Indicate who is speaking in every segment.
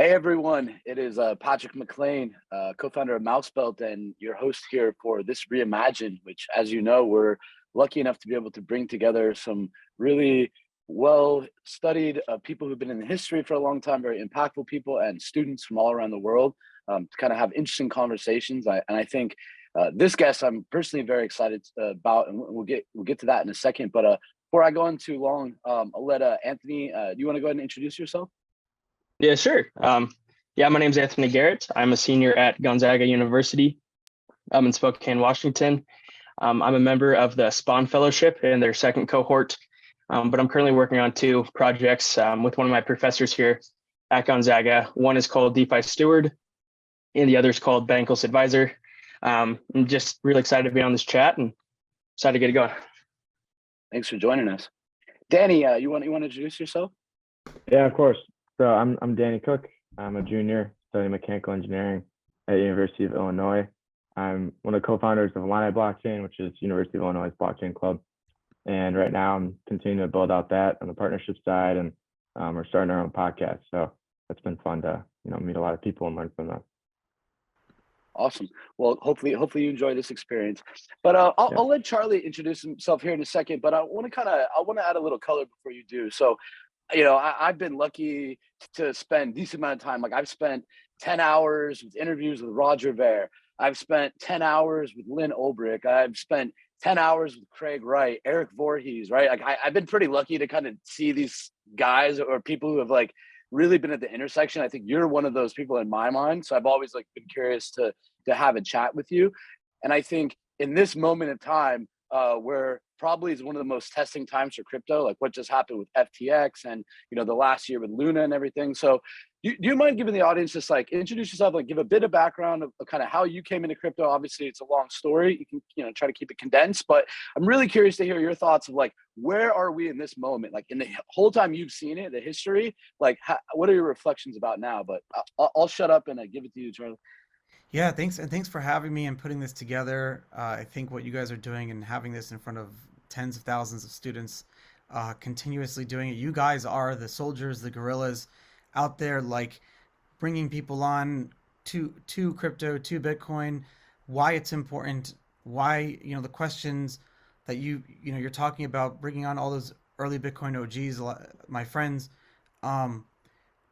Speaker 1: Hey everyone, it is Patrick McLain, co-founder of MouseBelt, and your host here for this Reimagine, which, as you know, we're lucky enough to be able to bring together some really well-studied people who've been in the history for a long time, very impactful people, and students from all around the world to kind of have interesting conversations. I think this guest I'm personally very excited about, and we'll get to that in a second. But before I go on too long, I'll let Anthony. Do you want to go ahead and introduce yourself?
Speaker 2: Yeah, sure. Yeah, my name's Anthony Garrett. I'm a senior at Gonzaga University. I'm in Spokane, Washington. I'm a member of the Spawn Fellowship in their second cohort, but I'm currently working on two projects with one of my professors here at Gonzaga. One is called DeFi Steward, and the other is called Bankless Advisor. I'm just really excited to be on this chat and excited to get it going.
Speaker 1: Thanks for joining us. Danny, you want to introduce yourself?
Speaker 3: Yeah, of course. So I'm Danny Koch. I'm a junior studying mechanical engineering at University of Illinois. I'm one of the co-founders of Illini Blockchain, which is University of Illinois' blockchain club. And right now I'm continuing to build out that on the partnership side, and we're starting our own podcast. So it's been fun to meet a lot of people and learn from them.
Speaker 1: Awesome. Well, hopefully you enjoy this experience. But I'll let Charlie introduce himself here in a second. But I want to add a little color before you do. So, I've been lucky to spend a decent amount of time. Like I've spent 10 hours with interviews with Roger Ver. I've spent 10 hours with Lynn Ulbrich. I've spent 10 hours with Craig Wright, Eric Voorhees, right? Like I've been pretty lucky to kind of see these guys or people who have like really been at the intersection. I think you're one of those people in my mind. So I've always like been curious to have a chat with you. And I think in this moment of time, where probably is one of the most testing times for crypto, like what just happened with FTX and the last year with Luna and everything. So do you mind giving the audience just like introduce yourself, like give a bit of background of kind of how you came into crypto? Obviously it's a long story. You can try to keep it condensed, but I'm really curious to hear your thoughts of like, where are we in this moment? Like in the whole time you've seen it, the history, like what are your reflections about now? But I'll shut up and give it to you, Charlie.
Speaker 4: Yeah, thanks. And thanks for having me and putting this together. I think what you guys are doing and having this in front of tens of thousands of students, continuously doing it. You guys are the soldiers, the guerrillas out there, like bringing people on to crypto, to Bitcoin, why it's important, why, the questions that you're talking about, bringing on all those early Bitcoin OGs, my friends.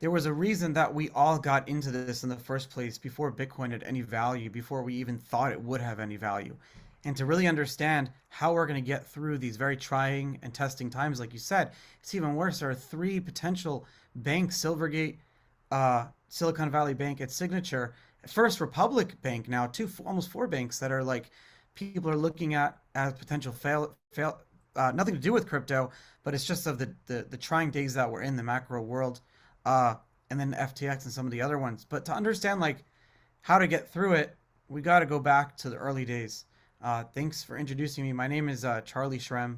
Speaker 4: There was a reason that we all got into this in the first place before Bitcoin had any value, before we even thought it would have any value. And to really understand how we're going to get through these very trying and testing times, like you said, it's even worse. There are three potential banks: Silvergate, Silicon Valley Bank, at Signature, First Republic Bank, now almost four banks that are like people are looking at as potential fail. Nothing to do with crypto, but it's just of the trying days that we're in the macro world. And then FTX and some of the other ones. But to understand like how to get through it, we got to go back to the early days. Thanks for introducing me. My name is Charlie Shrem,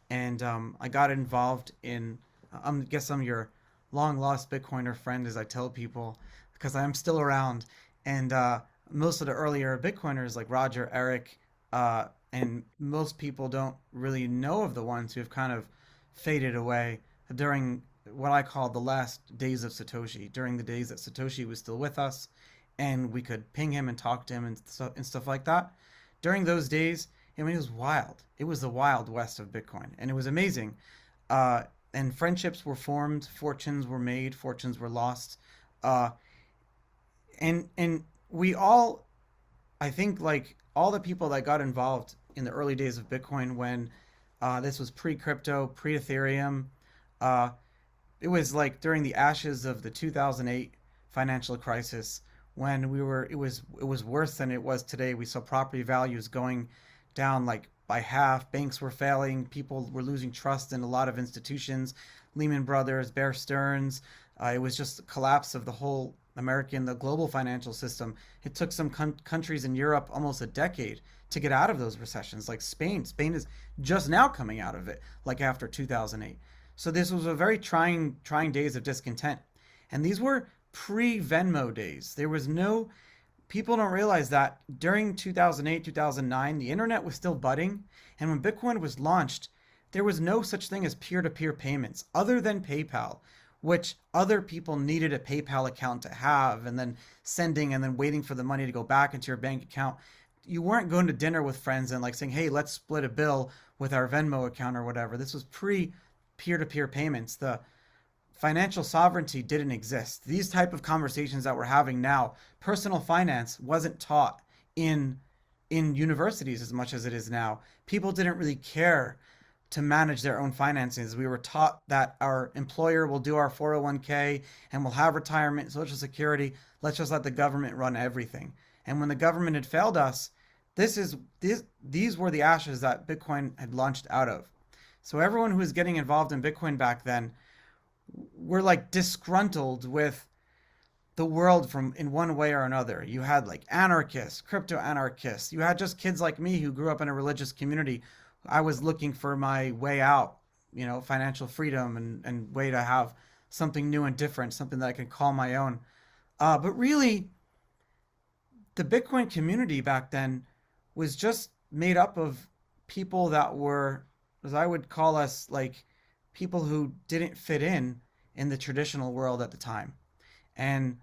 Speaker 4: and I got involved in, I guess I'm your long lost Bitcoiner friend, as I tell people, because I am still around. And most of the earlier Bitcoiners like Roger, Eric, and most people don't really know of the ones who have kind of faded away during what I call the last days of Satoshi, during the days that Satoshi was still with us and we could ping him and talk to him and stuff like that. During those days, it was wild. It was the wild west of Bitcoin, and it was amazing. And friendships were formed, fortunes were made, fortunes were lost. And we all, I think, like all the people that got involved in the early days of Bitcoin when this was pre-crypto, pre-Ethereum, it was like during the ashes of the 2008 financial crisis, when it was worse than it was today. We saw property values going down like by half. Banks were failing. People were losing trust in a lot of institutions. Lehman Brothers, Bear Stearns. It was just a collapse of the whole the global financial system. It took some countries in Europe almost a decade to get out of those recessions, like Spain. Spain is just now coming out of it, like after 2008. So this was a very trying days of discontent. And these were pre-Venmo days. There was no, people don't realize that during 2008, 2009, the internet was still budding. And when Bitcoin was launched, there was no such thing as peer-to-peer payments other than PayPal. which other people needed a PayPal account to have, and then sending and then waiting for the money to go back into your bank account. You weren't going to dinner with friends and like saying, hey, let's split a bill with our Venmo account or whatever. This was pre peer-to-peer payments. The financial sovereignty didn't exist. These type of conversations that we're having now, personal finance wasn't taught in universities as much as it is now. People didn't really care to manage their own finances. We were taught that our employer will do our 401k and we'll have retirement, social security. Let's just let the government run everything. And when the government had failed us, these were the ashes that Bitcoin had launched out of. So everyone who was getting involved in Bitcoin back then were like disgruntled with the world from in one way or another. You had like anarchists, crypto anarchists. You had just kids like me who grew up in a religious community. I was looking for my way out, financial freedom and way to have something new and different, something that I can call my own. But really, the Bitcoin community back then was just made up of people that were, as I would call us, like people who didn't fit in the traditional world at the time. And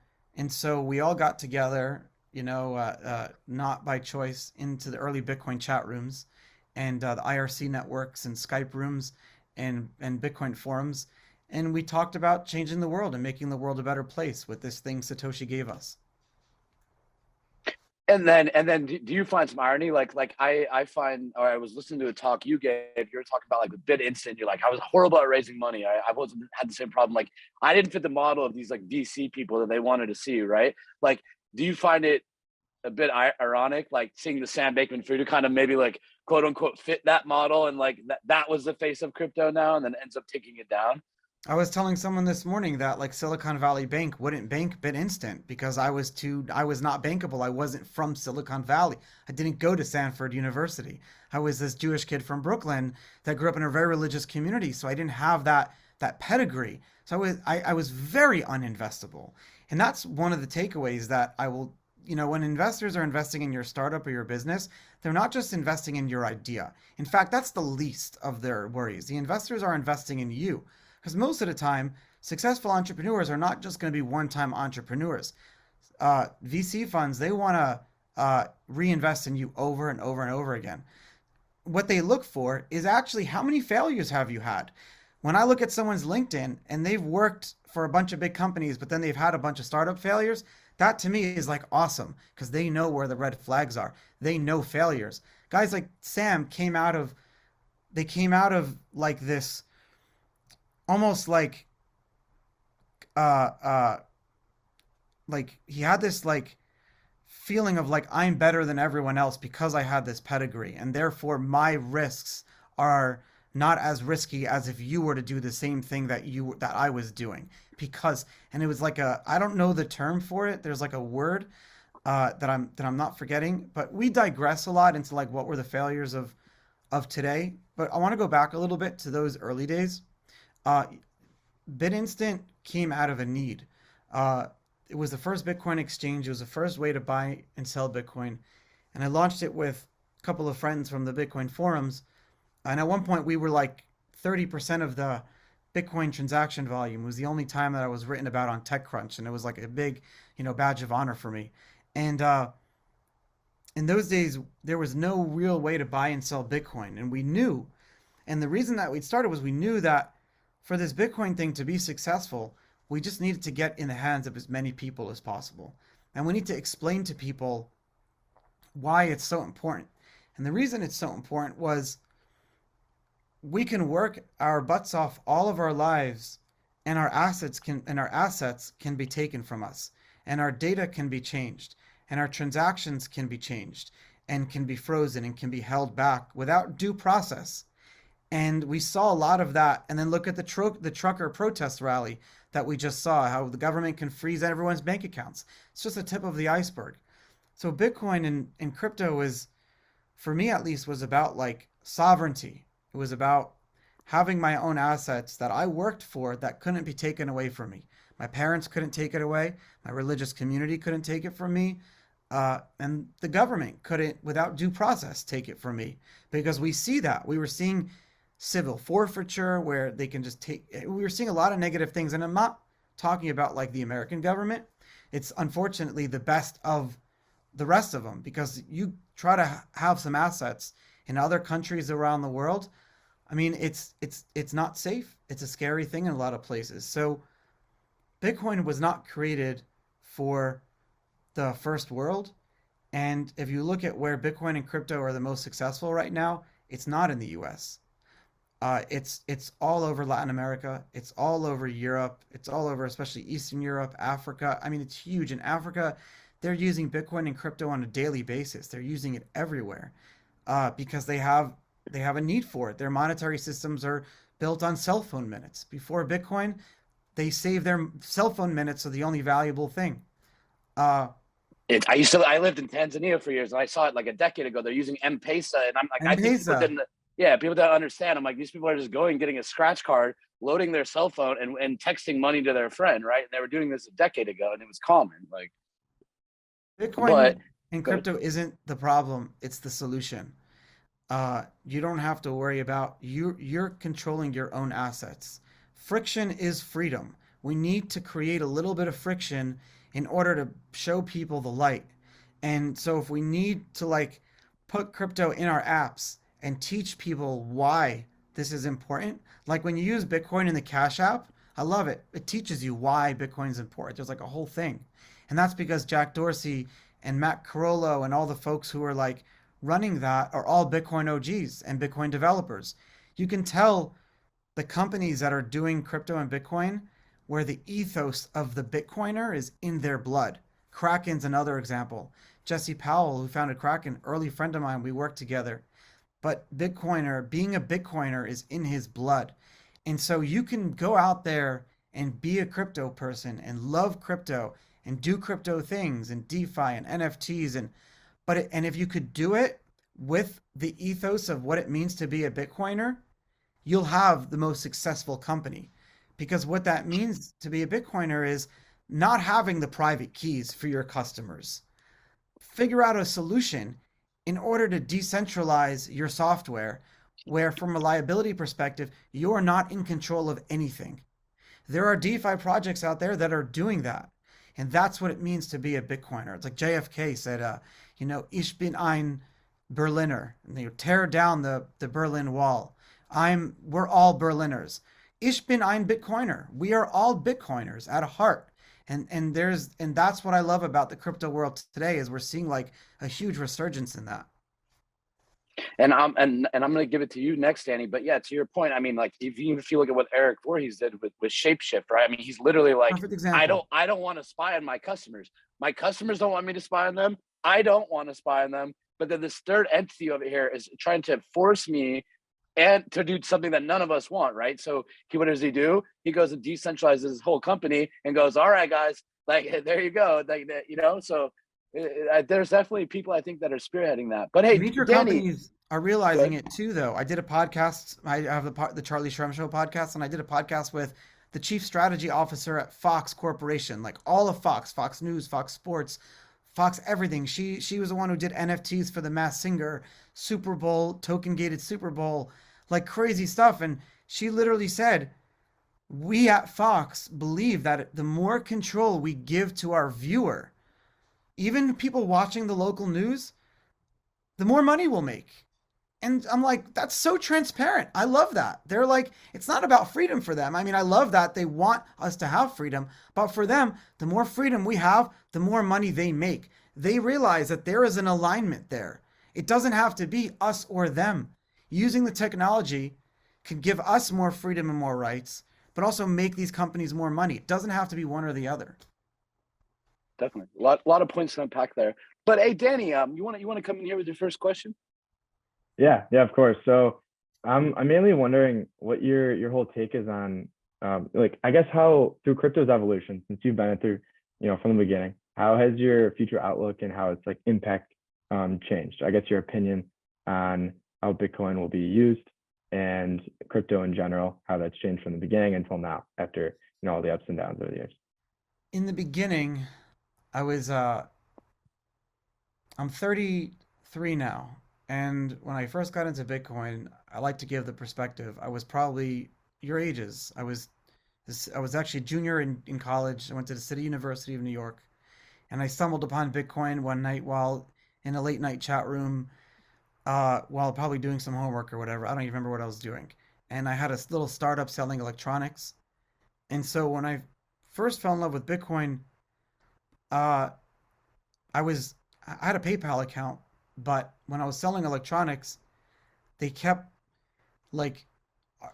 Speaker 4: so we all got together, not by choice, into the early Bitcoin chat rooms and the IRC networks and Skype rooms and Bitcoin forums. And we talked about changing the world and making the world a better place with this thing Satoshi gave us.
Speaker 1: And then do you find some irony? Like I find, or I was listening to a talk you gave, you were talking about like with Bit Instant, you're like, I was horrible at raising money. I had the same problem. Like I didn't fit the model of these like VC people that they wanted to see, right? Like, do you find it a bit ironic, like seeing the Sam Bankman-Fried who kind of maybe like quote unquote fit that model and like that was the face of crypto now and then ends up taking it down?
Speaker 4: I was telling someone this morning that like Silicon Valley Bank wouldn't bank BitInstant because I was not bankable. I wasn't from Silicon Valley. I didn't go to Stanford University. I was this Jewish kid from Brooklyn that grew up in a very religious community. So I didn't have that pedigree. So I was very uninvestable. And that's one of the takeaways that I will, when investors are investing in your startup or your business, they're not just investing in your idea. In fact, that's the least of their worries. The investors are investing in you. Because most of the time, successful entrepreneurs are not just going to be one-time entrepreneurs. VC funds, they want to reinvest in you over and over and over again. What they look for is actually how many failures have you had? When I look at someone's LinkedIn and they've worked for a bunch of big companies, but then they've had a bunch of startup failures, that to me is like awesome because they know where the red flags are. They know failures. Guys like Sam came out of like this almost like he had this like feeling of like I'm better than everyone else because I had this pedigree and therefore my risks are not as risky as if you were to do the same thing that I was doing and it was like I don't know the term for it. There's like a word that I'm not forgetting, but we digress a lot into like what were the failures of today. But I want to go back a little bit to those early days. BitInstant came out of a need. It was the first Bitcoin exchange. It was the first way to buy and sell Bitcoin. And I launched it with a couple of friends from the Bitcoin forums. And at one point we were like 30% of the Bitcoin transaction volume. It was the only time that I was written about on TechCrunch. And it was like a big, badge of honor for me. And in those days, there was no real way to buy and sell Bitcoin. And we knew, and the reason that we started was we knew that for this Bitcoin thing to be successful, we just needed to get in the hands of as many people as possible. And we need to explain to people why it's so important. And the reason it's so important was we can work our butts off all of our lives and our assets can be taken from us and our data can be changed and our transactions can be changed and can be frozen and can be held back without due process. And we saw a lot of that. And then look at the trucker protest rally that we just saw, how the government can freeze everyone's bank accounts. It's just the tip of the iceberg. So Bitcoin and crypto is, for me at least, was about like sovereignty. It was about having my own assets that I worked for that couldn't be taken away from me. My parents couldn't take it away. My religious community couldn't take it from me. And the government couldn't, without due process, take it from me. Because we see that. We were seeing civil forfeiture where they can just take. We were seeing a lot of negative things, and I'm not talking about like the American government. It's unfortunately the best of the rest of them, because you try to have some assets in other countries around the world. I mean, it's not safe. It's a scary thing in a lot of places. So Bitcoin was not created for the first world. And if you look at where Bitcoin and crypto are the most successful right now, it's not in the US. It's all over Latin America. It's all over Europe. It's all over, especially Eastern Europe, Africa. I mean, it's huge. In Africa, they're using Bitcoin and crypto on a daily basis. They're using it everywhere, because they have a need for it. Their monetary systems are built on cell phone minutes. Before Bitcoin, they save their cell phone minutes are the only valuable thing. Uh,
Speaker 1: I lived in Tanzania for years, and I saw it like a decade ago. They're using M-Pesa, and I'm like, I think
Speaker 4: M-Pesa.
Speaker 1: people don't understand. I'm like, these people are just getting a scratch card, loading their cell phone, and texting money to their friend, right? And they were doing this a decade ago, and it was common. Like,
Speaker 4: Bitcoin and crypto isn't the problem; it's the solution. You don't have to worry about you're controlling your own assets. Friction is freedom. We need to create a little bit of friction in order to show people the light. And so if we need to like put crypto in our apps and teach people why this is important, like when you use Bitcoin in the Cash App, I love it. It teaches you why Bitcoin is important. There's like a whole thing. And that's because Jack Dorsey and Matt Carollo and all the folks who are like running that are all Bitcoin OGs and Bitcoin developers. You can tell the companies that are doing crypto and Bitcoin where the ethos of the Bitcoiner is in their blood. Kraken's another example. Jesse Powell, who founded Kraken, early friend of mine, we worked together. But Bitcoiner, being a Bitcoiner is in his blood. And so you can go out there and be a crypto person and love crypto and do crypto things and DeFi and NFTs and if you could do it with the ethos of what it means to be a Bitcoiner, you'll have the most successful company. Because what that means to be a Bitcoiner is not having the private keys for your customers. Figure out a solution in order to decentralize your software where, from a liability perspective, you're not in control of anything. There are DeFi projects out there that are doing that. And that's what it means to be a Bitcoiner. It's like JFK said, Ich bin ein Berliner. And they tear down the Berlin Wall. We're all Berliners. Ich bin ein Bitcoiner. We are all Bitcoiners at heart. And that's what I love about the crypto world today is we're seeing like a huge resurgence in that.
Speaker 1: And I'm going to give it to you next, Danny. But yeah, to your point, I mean, like even if you look at what Eric Voorhees did with Shapeshift, right? I mean, he's literally like, I don't want to spy on my customers. My customers don't want me to spy on them. I don't want to spy on them. But then this third entity over here is trying to force me and to do something that none of us want, right? So what does he do? He goes and decentralizes his whole company and goes, all right, guys, like, there you go. Like, so there's definitely people I think that are spearheading that. But hey,
Speaker 4: major
Speaker 1: Danny,
Speaker 4: companies are realizing it too, though. I did a podcast. I have the Charlie Shrem Show podcast, and I did a podcast with the chief strategy officer at Fox Corporation, like all of Fox News, Fox Sports, Fox everything. She was the one who did NFTs for the Masked Singer, Super Bowl, token gated Super Bowl, like crazy stuff. And she literally said, we at Fox believe that the more control we give to our viewer, even people watching the local news, the more money we'll make. And I'm like, that's so transparent. I love that. They're like, it's not about freedom for them. I mean, I love that they want us to have freedom, but for them, the more freedom we have, the more money they make. They realize that there is an alignment there. It doesn't have to be us or them. Using the technology can give us more freedom and more rights, but also make these companies more money. It doesn't have to be one or the other.
Speaker 1: Definitely. A lot of points to unpack there. But hey, Danny, you want to come in here with your first question?
Speaker 3: Yeah, of course. So I'm mainly wondering what your whole take is on like, I guess, how through crypto's evolution, since you've been through, from the beginning, how has your future outlook and how it's like impact changed? I guess your opinion on how Bitcoin will be used and crypto in general, how that's changed from the beginning until now, after all the ups and downs over the years.
Speaker 4: In the beginning, I'm 33 now. And when I first got into Bitcoin, I like to give the perspective. I was probably your ages. I was actually a junior in college. I went to the City University of New York, and I stumbled upon Bitcoin one night while in a late night chat room, while probably doing some homework or whatever. I don't even remember what I was doing. And I had a little startup selling electronics. And so when I first fell in love with Bitcoin, uh, I was I had a PayPal account, but when I was selling electronics, they kept like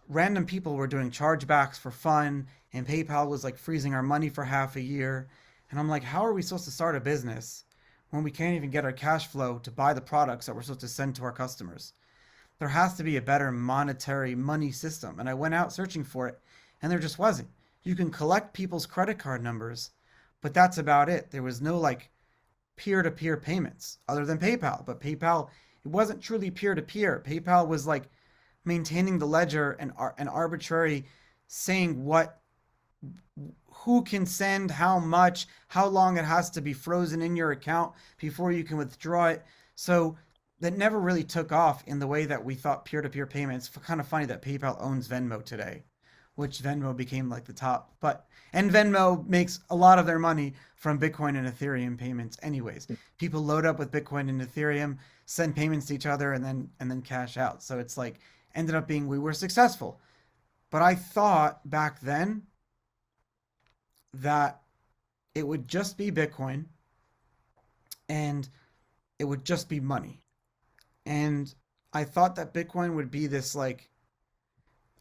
Speaker 4: random people were doing chargebacks for fun, and PayPal was like freezing our money for half a year. And I'm like, how are we supposed to start a business when we can't even get our cash flow to buy the products that we're supposed to send to our customers? There has to be a better monetary money system. And I went out searching for it, and there just wasn't. You can collect people's credit card numbers, but that's about it. There was no like peer-to-peer payments other than PayPal. But PayPal, it wasn't truly peer-to-peer. PayPal was like maintaining the ledger and arbitrary saying who can send how much, how long it has to be frozen in your account before you can withdraw it. So that never really took off in the way that we thought peer-to-peer payments. Kind of funny that PayPal owns Venmo today, which Venmo became like the top. And Venmo makes a lot of their money from Bitcoin and Ethereum payments anyways. People load up with Bitcoin and Ethereum, send payments to each other, and then cash out. So it's like ended up being we were successful. But I thought back then that it would just be Bitcoin and it would just be money. And I thought that Bitcoin would be this like,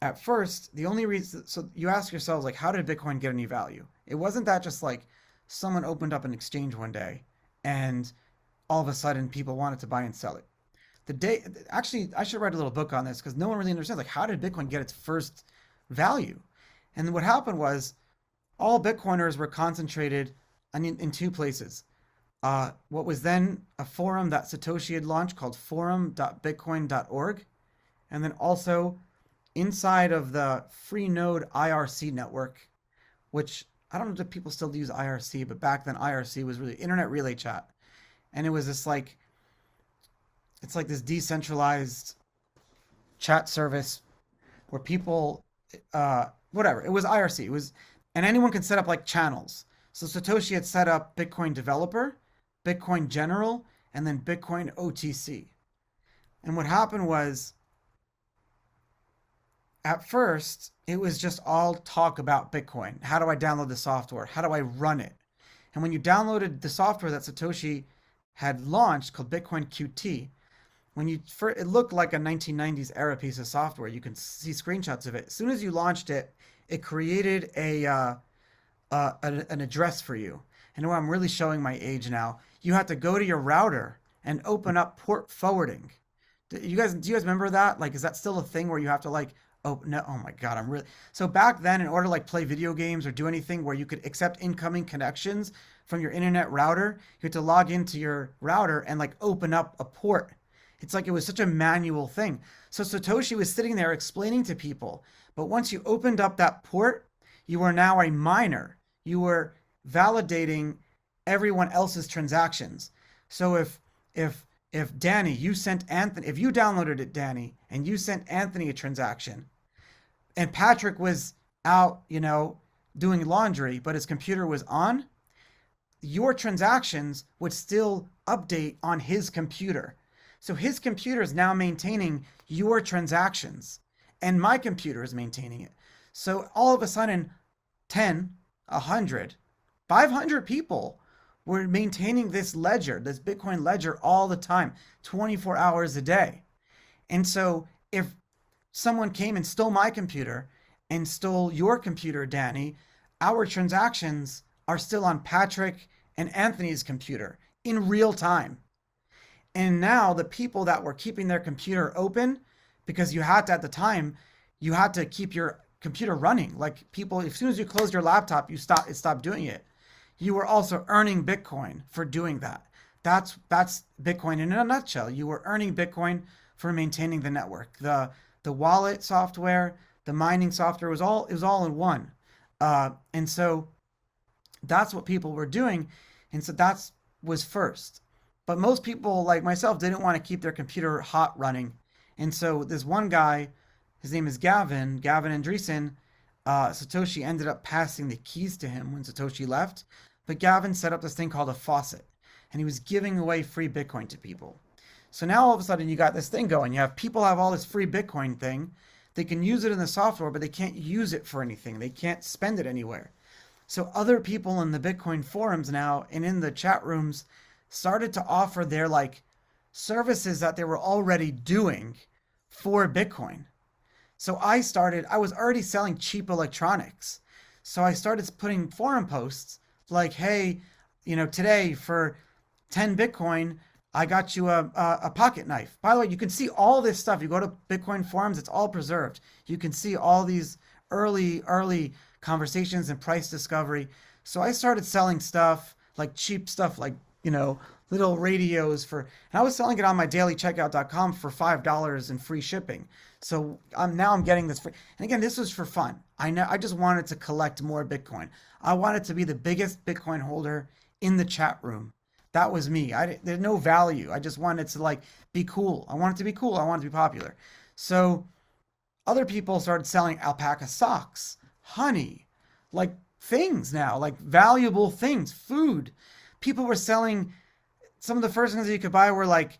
Speaker 4: at first, the only reason, so you ask yourselves, like, how did Bitcoin get any value? It wasn't that just like someone opened up an exchange one day and all of a sudden people wanted to buy and sell it. Actually, I should write a little book on this because no one really understands, like, how did Bitcoin get its first value? And what happened was all Bitcoiners were concentrated in two places. What was then a forum that Satoshi had launched called forum.bitcoin.org, and then also inside of the free node IRC network, which I don't know if people still use IRC, but back then IRC was really Internet Relay Chat. And it was this like, it's like this decentralized chat service where people, whatever, it was IRC. It was, and anyone could set up like channels. So Satoshi had set up Bitcoin Developer, Bitcoin General, and then Bitcoin OTC. And what happened was, at first, it was just all talk about Bitcoin. How do I download the software? How do I run it? And when you downloaded the software that Satoshi had launched called Bitcoin QT, it looked like a 1990s era piece of software. You can see screenshots of it. As soon as you launched it, it created an address for you. And I'm really showing my age now. You had to go to your router and open up port forwarding. Do you guys remember that? Like, is that still a thing where you have to like, oh no, oh my God, so back then in order to like play video games or do anything where you could accept incoming connections from your internet router, you had to log into your router and like open up a port. It's like it was such a manual thing. So Satoshi was sitting there explaining to people, but once you opened up that port, you were now a miner. You were validating everyone else's transactions. So if Danny, you sent Anthony, if you downloaded it, Danny, and you sent Anthony a transaction, and Patrick was out, doing laundry, but his computer was on, your transactions would still update on his computer. So his computer is now maintaining your transactions, and my computer is maintaining it. So all of a sudden, 10, 100, 500 people were maintaining this ledger, this Bitcoin ledger all the time, 24 hours a day. And so if someone came and stole my computer and stole your computer, Danny, our transactions are still on Patrick and Anthony's computer in real time. And now the people that were keeping their computer open, because you had to, at the time, you had to keep your computer running. Like people, as soon as you closed your laptop, it stopped doing it. You were also earning Bitcoin for doing that. That's Bitcoin in a nutshell. You were earning Bitcoin for maintaining the network. The wallet software, the mining software it was all in one. And so that's what people were doing. And so was first. But most people like myself didn't want to keep their computer hot running. And so this one guy, his name is Gavin Andreessen, Satoshi ended up passing the keys to him when Satoshi left. But Gavin set up this thing called a faucet, and he was giving away free Bitcoin to people. So now all of a sudden you got this thing going. You have people have all this free Bitcoin thing. They can use it in the software, but they can't use it for anything. They can't spend it anywhere. So other people in the Bitcoin forums now and in the chat rooms started to offer their like services that they were already doing for Bitcoin. So I was already selling cheap electronics. So I started putting forum posts like, hey, today for 10 Bitcoin, I got you a pocket knife. By the way, you can see all this stuff. You go to Bitcoin forums, it's all preserved. You can see all these early conversations and price discovery. So I started selling stuff, like cheap stuff, like, little radios and I was selling it on my dailycheckout.com for $5 and free shipping. So I'm getting this free. And again, this was for fun. I just wanted to collect more Bitcoin. I wanted to be the biggest Bitcoin holder in the chat room. That was me. There's no value. I just wanted to like be cool. I wanted to be cool. I wanted to be popular. So other people started selling alpaca socks, honey, like things now, like valuable things, food. People were selling, some of the first things that you could buy were like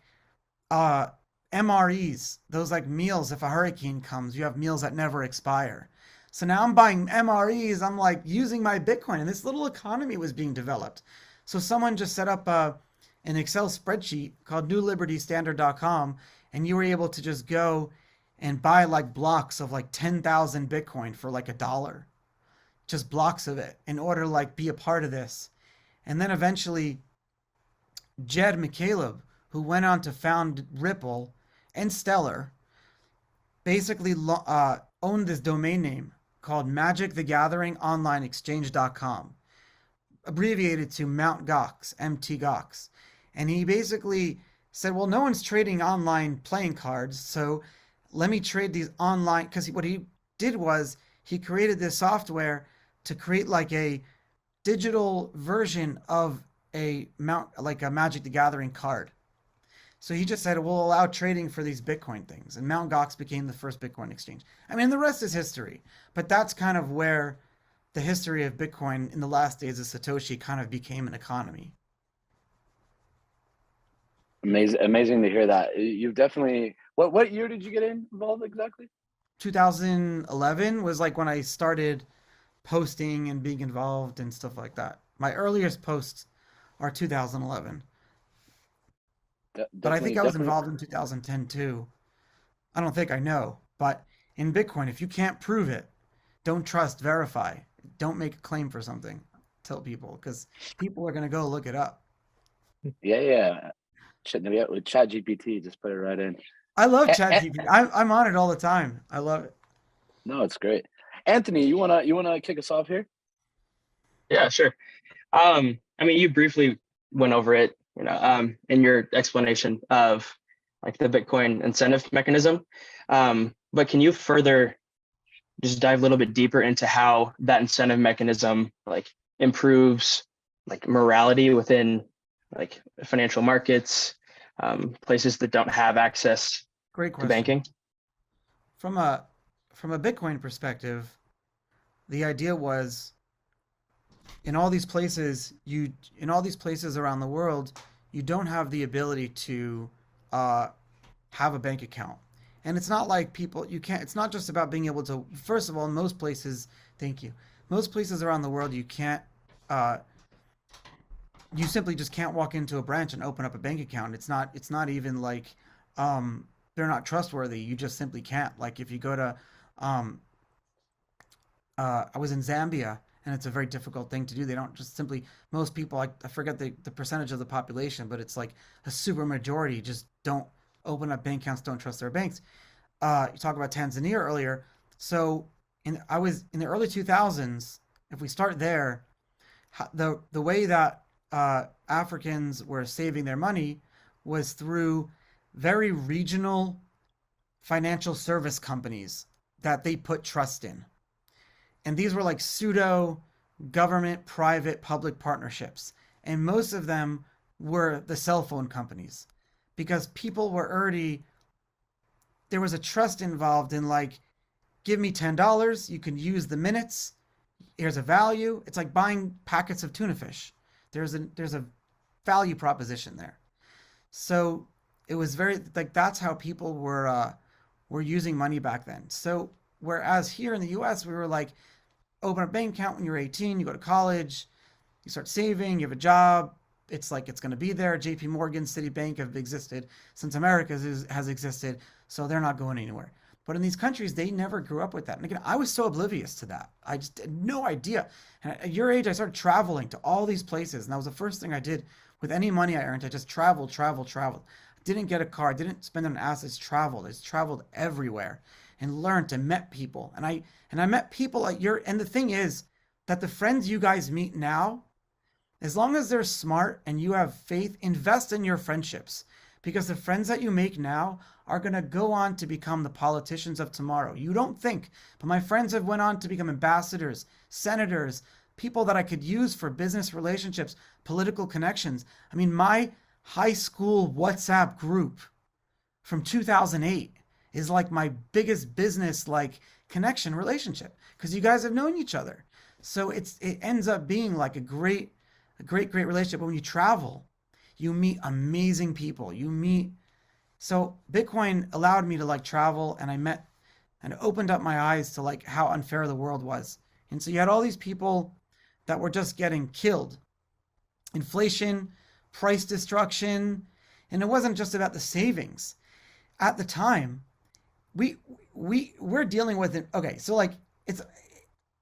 Speaker 4: MREs, those like meals. If a hurricane comes, you have meals that never expire. So now I'm buying MREs. I'm like using my Bitcoin, and this little economy was being developed. So someone just set up an Excel spreadsheet called newlibertystandard.com, and you were able to just go and buy like blocks of like 10,000 Bitcoin for like $1, just blocks of it in order to like be a part of this. And then eventually Jed McCaleb, who went on to found Ripple and Stellar, basically owned this domain name called magicthegatheringonlineexchange.com, abbreviated to Mt. Gox, MT Gox. And he basically said, well, no one's trading online playing cards, so let me trade these online, because what he did was he created this software to create like a digital version of like a Magic the Gathering card. So he just said, we'll allow trading for these Bitcoin things. And Mt. Gox became the first Bitcoin exchange. I mean, the rest is history. But that's kind of where the history of Bitcoin in the last days of Satoshi kind of became an economy.
Speaker 1: Amazing to hear that. You've definitely, what year did you get involved exactly?
Speaker 4: 2011 was like when I started posting and being involved and stuff like that. My earliest posts are 2011. But I think I was involved in 2010 too. I don't think I know. But in Bitcoin, if you can't prove it, don't trust, verify. Don't make a claim for something. Tell people, because people are going to go look it up.
Speaker 1: Yeah. With ChatGPT, just put it right in.
Speaker 4: I love ChatGPT. I'm on it all the time. I love it.
Speaker 1: No, it's great. Anthony, you wanna kick us off here?
Speaker 2: Yeah, sure. I mean, you briefly went over it, in your explanation of like the Bitcoin incentive mechanism. But can you further just dive a little bit deeper into how that incentive mechanism like improves like morality within like financial markets, places that don't have access
Speaker 4: Great question.
Speaker 2: to banking?
Speaker 4: From a Bitcoin perspective, the idea was in all these places around the world, you don't have the ability to have a bank account. And it's not like it's not just about being able to, first of all, in most places, most places around the world, you can't, you simply just can't walk into a branch and open up a bank account. It's not even like, they're not trustworthy. You just simply can't. Like if you go to, I was in Zambia, and it's a very difficult thing to do. They don't just simply, most people, I forget the percentage of the population, but it's like a super majority just don't open up bank accounts, don't trust their banks. You talk about Tanzania earlier. So I was in the early 2000s, if we start there, the way that Africans were saving their money was through very regional financial service companies that they put trust in. And these were like pseudo government, private, public partnerships. And most of them were the cell phone companies, because people were already, there was a trust involved in like, give me $10, you can use the minutes, here's a value. It's like buying packets of tuna fish. There's a value proposition there. So it was very like, that's how people were using money back then. So whereas here in the US, we were like, open a bank account when you're 18, you go to college, you start saving, you have a job. It's like, it's going to be there. JP Morgan, Citibank have existed since America has existed. So they're not going anywhere. But in these countries, they never grew up with that. And again, I was so oblivious to that. I just had no idea. And at your age, I started traveling to all these places. And that was the first thing I did with any money I earned. I just traveled. I didn't get a car. I didn't spend on assets. Traveled. I just traveled everywhere and learned and met people. And I met people like and the thing is that the friends you guys meet now, as long as they're smart and you have faith, invest in your friendships, because the friends that you make now are going to go on to become the politicians of tomorrow. You don't think, but my friends have went on to become ambassadors, senators, people that I could use for business relationships, political connections. I mean, my high school WhatsApp group from 2008 is like my biggest business like connection relationship, because you guys have known each other. So it ends up being like a great relationship. But when you travel, you meet amazing people. So Bitcoin allowed me to like travel, and I met and opened up my eyes to like how unfair the world was. And so you had all these people that were just getting killed. Inflation, price destruction, and it wasn't just about the savings. At the time, we're dealing with it. Okay, so like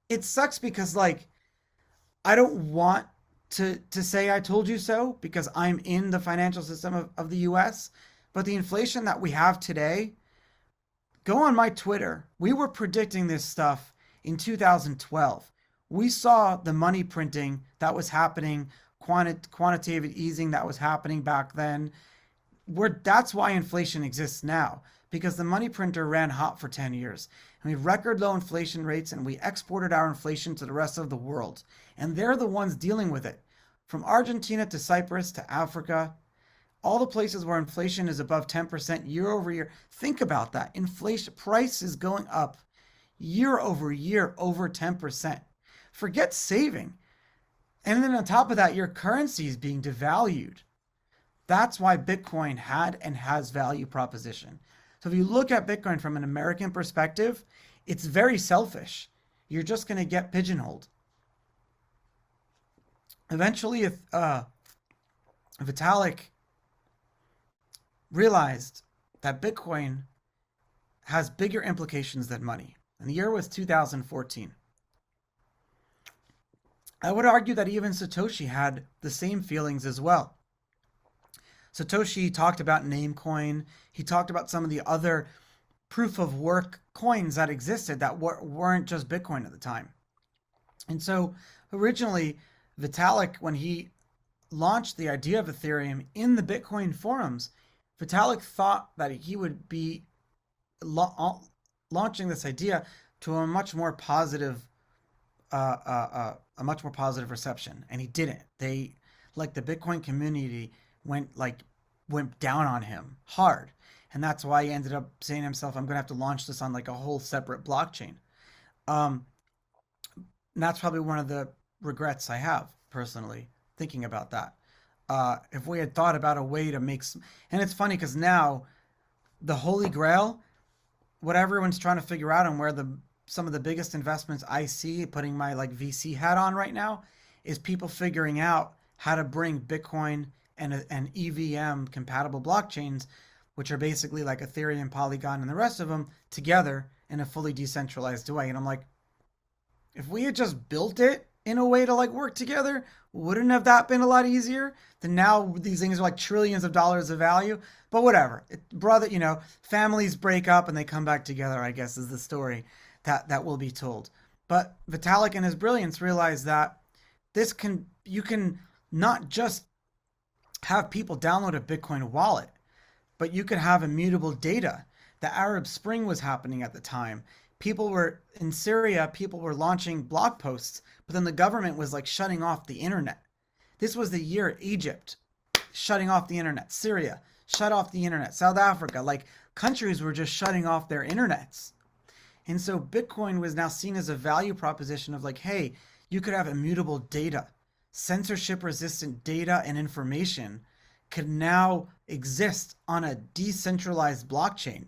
Speaker 4: it sucks because like I don't want to say I told you so, because I'm in the financial system of the US, but the inflation that we have today, go on my Twitter. We were predicting this stuff in 2012. We saw the money printing that was happening, quantitative easing that was happening back then. That's why inflation exists now, because the money printer ran hot for 10 years. And we had record low inflation rates, and we exported our inflation to the rest of the world. And they're the ones dealing with it. From Argentina to Cyprus to Africa, all the places where inflation is above 10% year over year. Think about that. Inflation, price is going up year over year over 10%. Forget saving. And then on top of that, your currency is being devalued. That's why Bitcoin had and has value proposition. So if you look at Bitcoin from an American perspective, it's very selfish. You're just going to get pigeonholed. Eventually, if Vitalik realized that Bitcoin has bigger implications than money, and the year was 2014. I would argue that even Satoshi had the same feelings as well. Satoshi talked about Namecoin. He talked about some of the other proof of work coins that existed that weren't just Bitcoin at the time. And so originally, Vitalik, when he launched the idea of Ethereum in the Bitcoin forums, Vitalik thought that he would be launching this idea to a much more positive reception, and he didn't. The Bitcoin community went down on him hard, and that's why he ended up saying to himself, "I'm going to have to launch this on like a whole separate blockchain." And that's probably one of the regrets I have personally thinking about that. If we had thought about a way to make and it's funny because now the Holy Grail, what everyone's trying to figure out, and where some of the biggest investments I see, putting my like VC hat on right now, is people figuring out how to bring Bitcoin and EVM compatible blockchains, which are basically like Ethereum, Polygon, and the rest of them, together in a fully decentralized way. And I'm like, if we had just built it in a way to like work together, wouldn't have that been a lot easier? Then now these things are like trillions of dollars of value. But whatever, families break up and they come back together, I guess, is the story that will be told. But Vitalik in his brilliance realized that you can not just have people download a Bitcoin wallet, but you could have immutable data. The Arab Spring was happening at the time. In Syria, people were launching blog posts, but then the government was like shutting off the internet. This was the year Egypt shutting off the internet. Syria shut off the internet. South Africa, like countries were just shutting off their internets. And so Bitcoin was now seen as a value proposition of like, hey, you could have immutable data, censorship resistant data and information could now exist on a decentralized blockchain,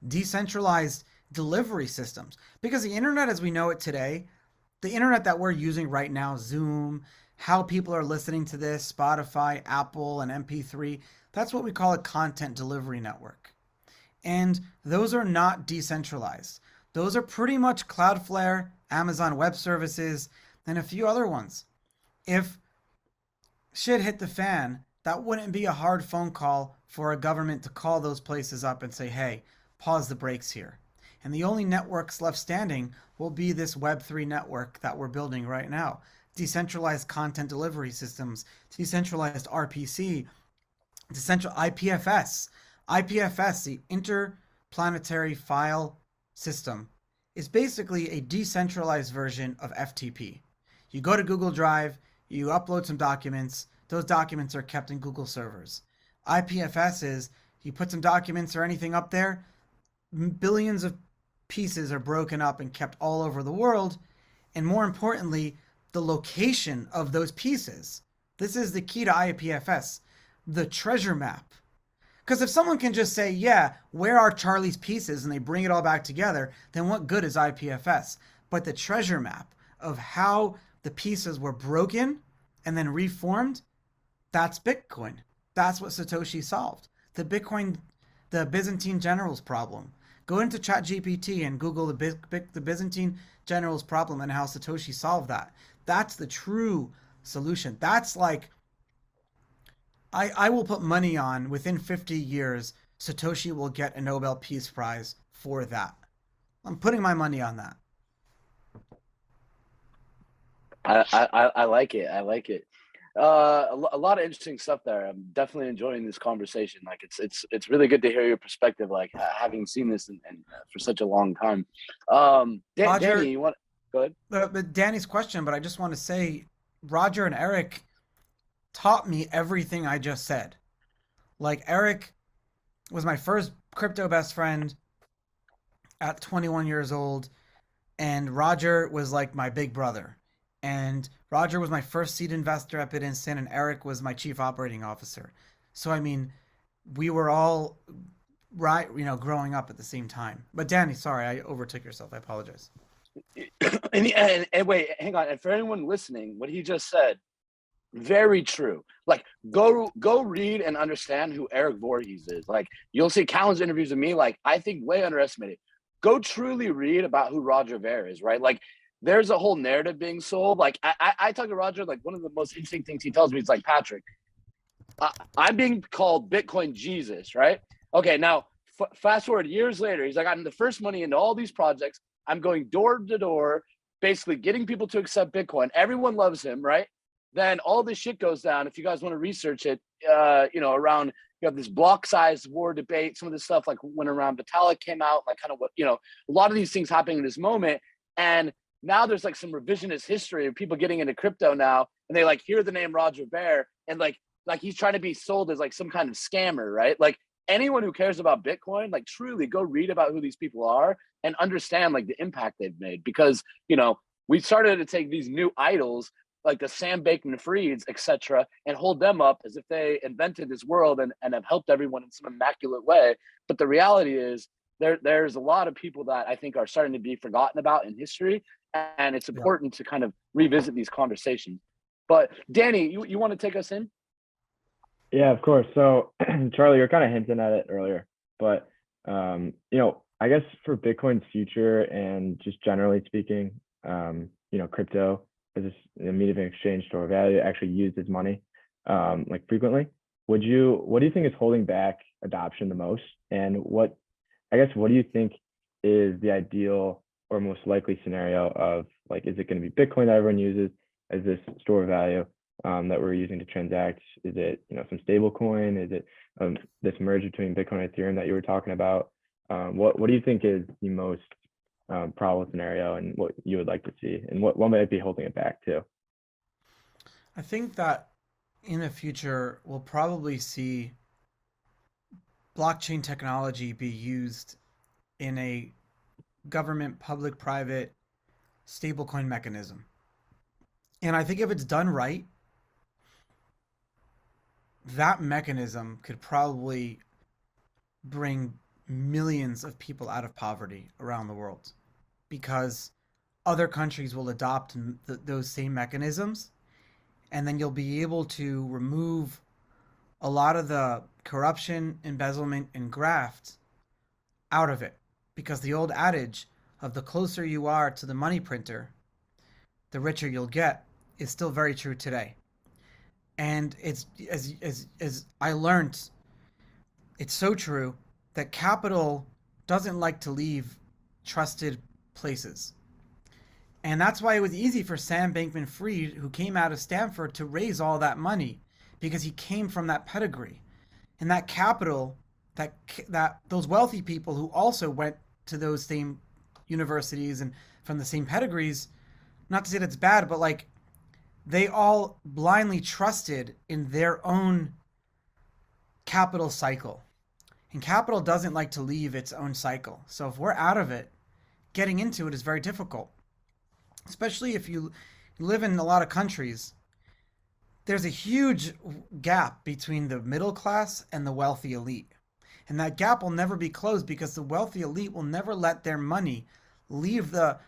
Speaker 4: decentralized delivery systems. Because the internet as we know it today, the internet that we're using right now, Zoom, how people are listening to this, Spotify, Apple, and MP3, that's what we call a content delivery network. And those are not decentralized. Those are pretty much Cloudflare, Amazon Web Services, and a few other ones. If shit hit the fan, that wouldn't be a hard phone call for a government to call those places up and say, hey, pause the brakes here. And the only networks left standing will be this Web3 network that we're building right now. Decentralized content delivery systems, decentralized RPC, decentralized IPFS. IPFS, the Interplanetary File System, is basically a decentralized version of FTP. You go to Google Drive, you upload some documents, those documents are kept in Google servers. IPFS is you put some documents or anything up there, billions of pieces are broken up and kept all over the world, and more importantly, the location of those pieces. This is the key to IPFS, the treasure map. Because if someone can just say, yeah, where are Charlie's pieces, and they bring it all back together, then what good is IPFS? But the treasure map of how the pieces were broken and then reformed, that's Bitcoin. That's what Satoshi solved. The Byzantine General's problem. Go into ChatGPT and Google the Byzantine General's problem and how Satoshi solved that. That's the true solution. That's like, I will put money on within 50 years, Satoshi will get a Nobel Peace Prize for that. I'm putting my money on that.
Speaker 1: I like it. I like it. A lot of interesting stuff there. I'm definitely enjoying this conversation. Like it's really good to hear your perspective, like having seen this and for such a long time.
Speaker 4: Roger,
Speaker 1: Danny, you want go ahead?
Speaker 4: But Danny's question, but I just want to say, Roger and Eric taught me everything I just said. Like Eric was my first crypto best friend at 21 years old, and Roger was like my big brother. And Roger was my first seed investor at BitInstant, and Eric was my chief operating officer. So I mean, we were all right, growing up at the same time. But Danny, sorry, I overtook yourself. I apologize.
Speaker 1: And wait, hang on. And for anyone listening, what he just said, very true. Like go read and understand who Eric Voorhees is. Like you'll see Callan's interviews with me, like I think way underestimated. Go truly read about who Roger Ver is, right? Like there's a whole narrative being sold. Like I talk to Roger, like one of the most interesting things he tells me is like, Patrick, I'm being called Bitcoin Jesus, right? Okay, now fast forward years later, he's like, I'm the first money into all these projects. I'm going door to door, basically getting people to accept Bitcoin. Everyone loves him, right? Then all this shit goes down. If you guys want to research it, around, you have this block size war debate, some of this stuff like when around Vitalik came out, like kind of what, a lot of these things happening in this moment. And now there's like some revisionist history of people getting into crypto now, and they like hear the name Roger Ver, and like he's trying to be sold as like some kind of scammer, right? Like anyone who cares about Bitcoin, like truly go read about who these people are and understand like the impact they've made, because we started to take these new idols like the Sam Bankman-Frieds, etc., and hold them up as if they invented this world and have helped everyone in some immaculate way. But the reality is there's a lot of people that I think are starting to be forgotten about in history, and it's important to kind of revisit these conversations. But Danny, you want to take us in?
Speaker 3: Yeah, of course. So Charlie, you're kind of hinting at it earlier, but I guess for Bitcoin's future and just generally speaking, crypto as a medium of exchange store of value, actually used as money, like frequently. What do you think is holding back adoption the most? And what do you think is the ideal or most likely scenario of like, is it going to be Bitcoin that everyone uses as this store of value that we're using to transact? Is it, some stable coin? Is it this merge between Bitcoin and Ethereum that you were talking about? What do you think is the most probable scenario, and what you would like to see, and what might be holding it back too?
Speaker 4: I think that in the future, we'll probably see blockchain technology be used in a government public-private stablecoin mechanism. And I think if it's done right, that mechanism could probably bring millions of people out of poverty around the world, because other countries will adopt those same mechanisms, and then you'll be able to remove a lot of the corruption, embezzlement, and graft out of it. Because the old adage of the closer you are to the money printer, the richer you'll get is still very true today. And it's as I learned, it's so true that capital doesn't like to leave trusted places. And that's why it was easy for Sam Bankman-Fried, who came out of Stanford, to raise all that money, because he came from that pedigree. And that capital, that those wealthy people who also went to those same universities and from the same pedigrees, not to say that's bad, but like they all blindly trusted in their own capital cycle. And capital doesn't like to leave its own cycle. So if we're out of it, getting into it is very difficult. Especially if you live in a lot of countries, there's a huge gap between the middle class and the wealthy elite. And that gap will never be closed, because the wealthy elite will never let their money leave the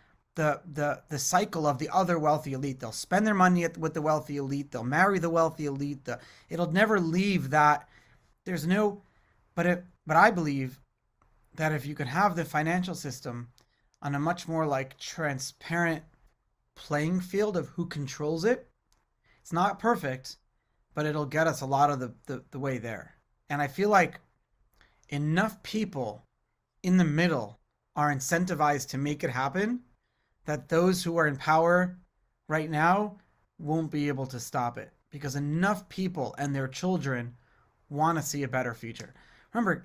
Speaker 4: cycle of the other wealthy elite. They'll spend their money with the wealthy elite. They'll marry the wealthy elite. It'll never leave that. There's no, but I believe that if you could have the financial system on a much more like transparent playing field of who controls it, it's not perfect, but it'll get us a lot of the way there. And I feel like enough people in the middle are incentivized to make it happen, that those who are in power right now won't be able to stop it, because enough people and their children want to see a better future. Remember,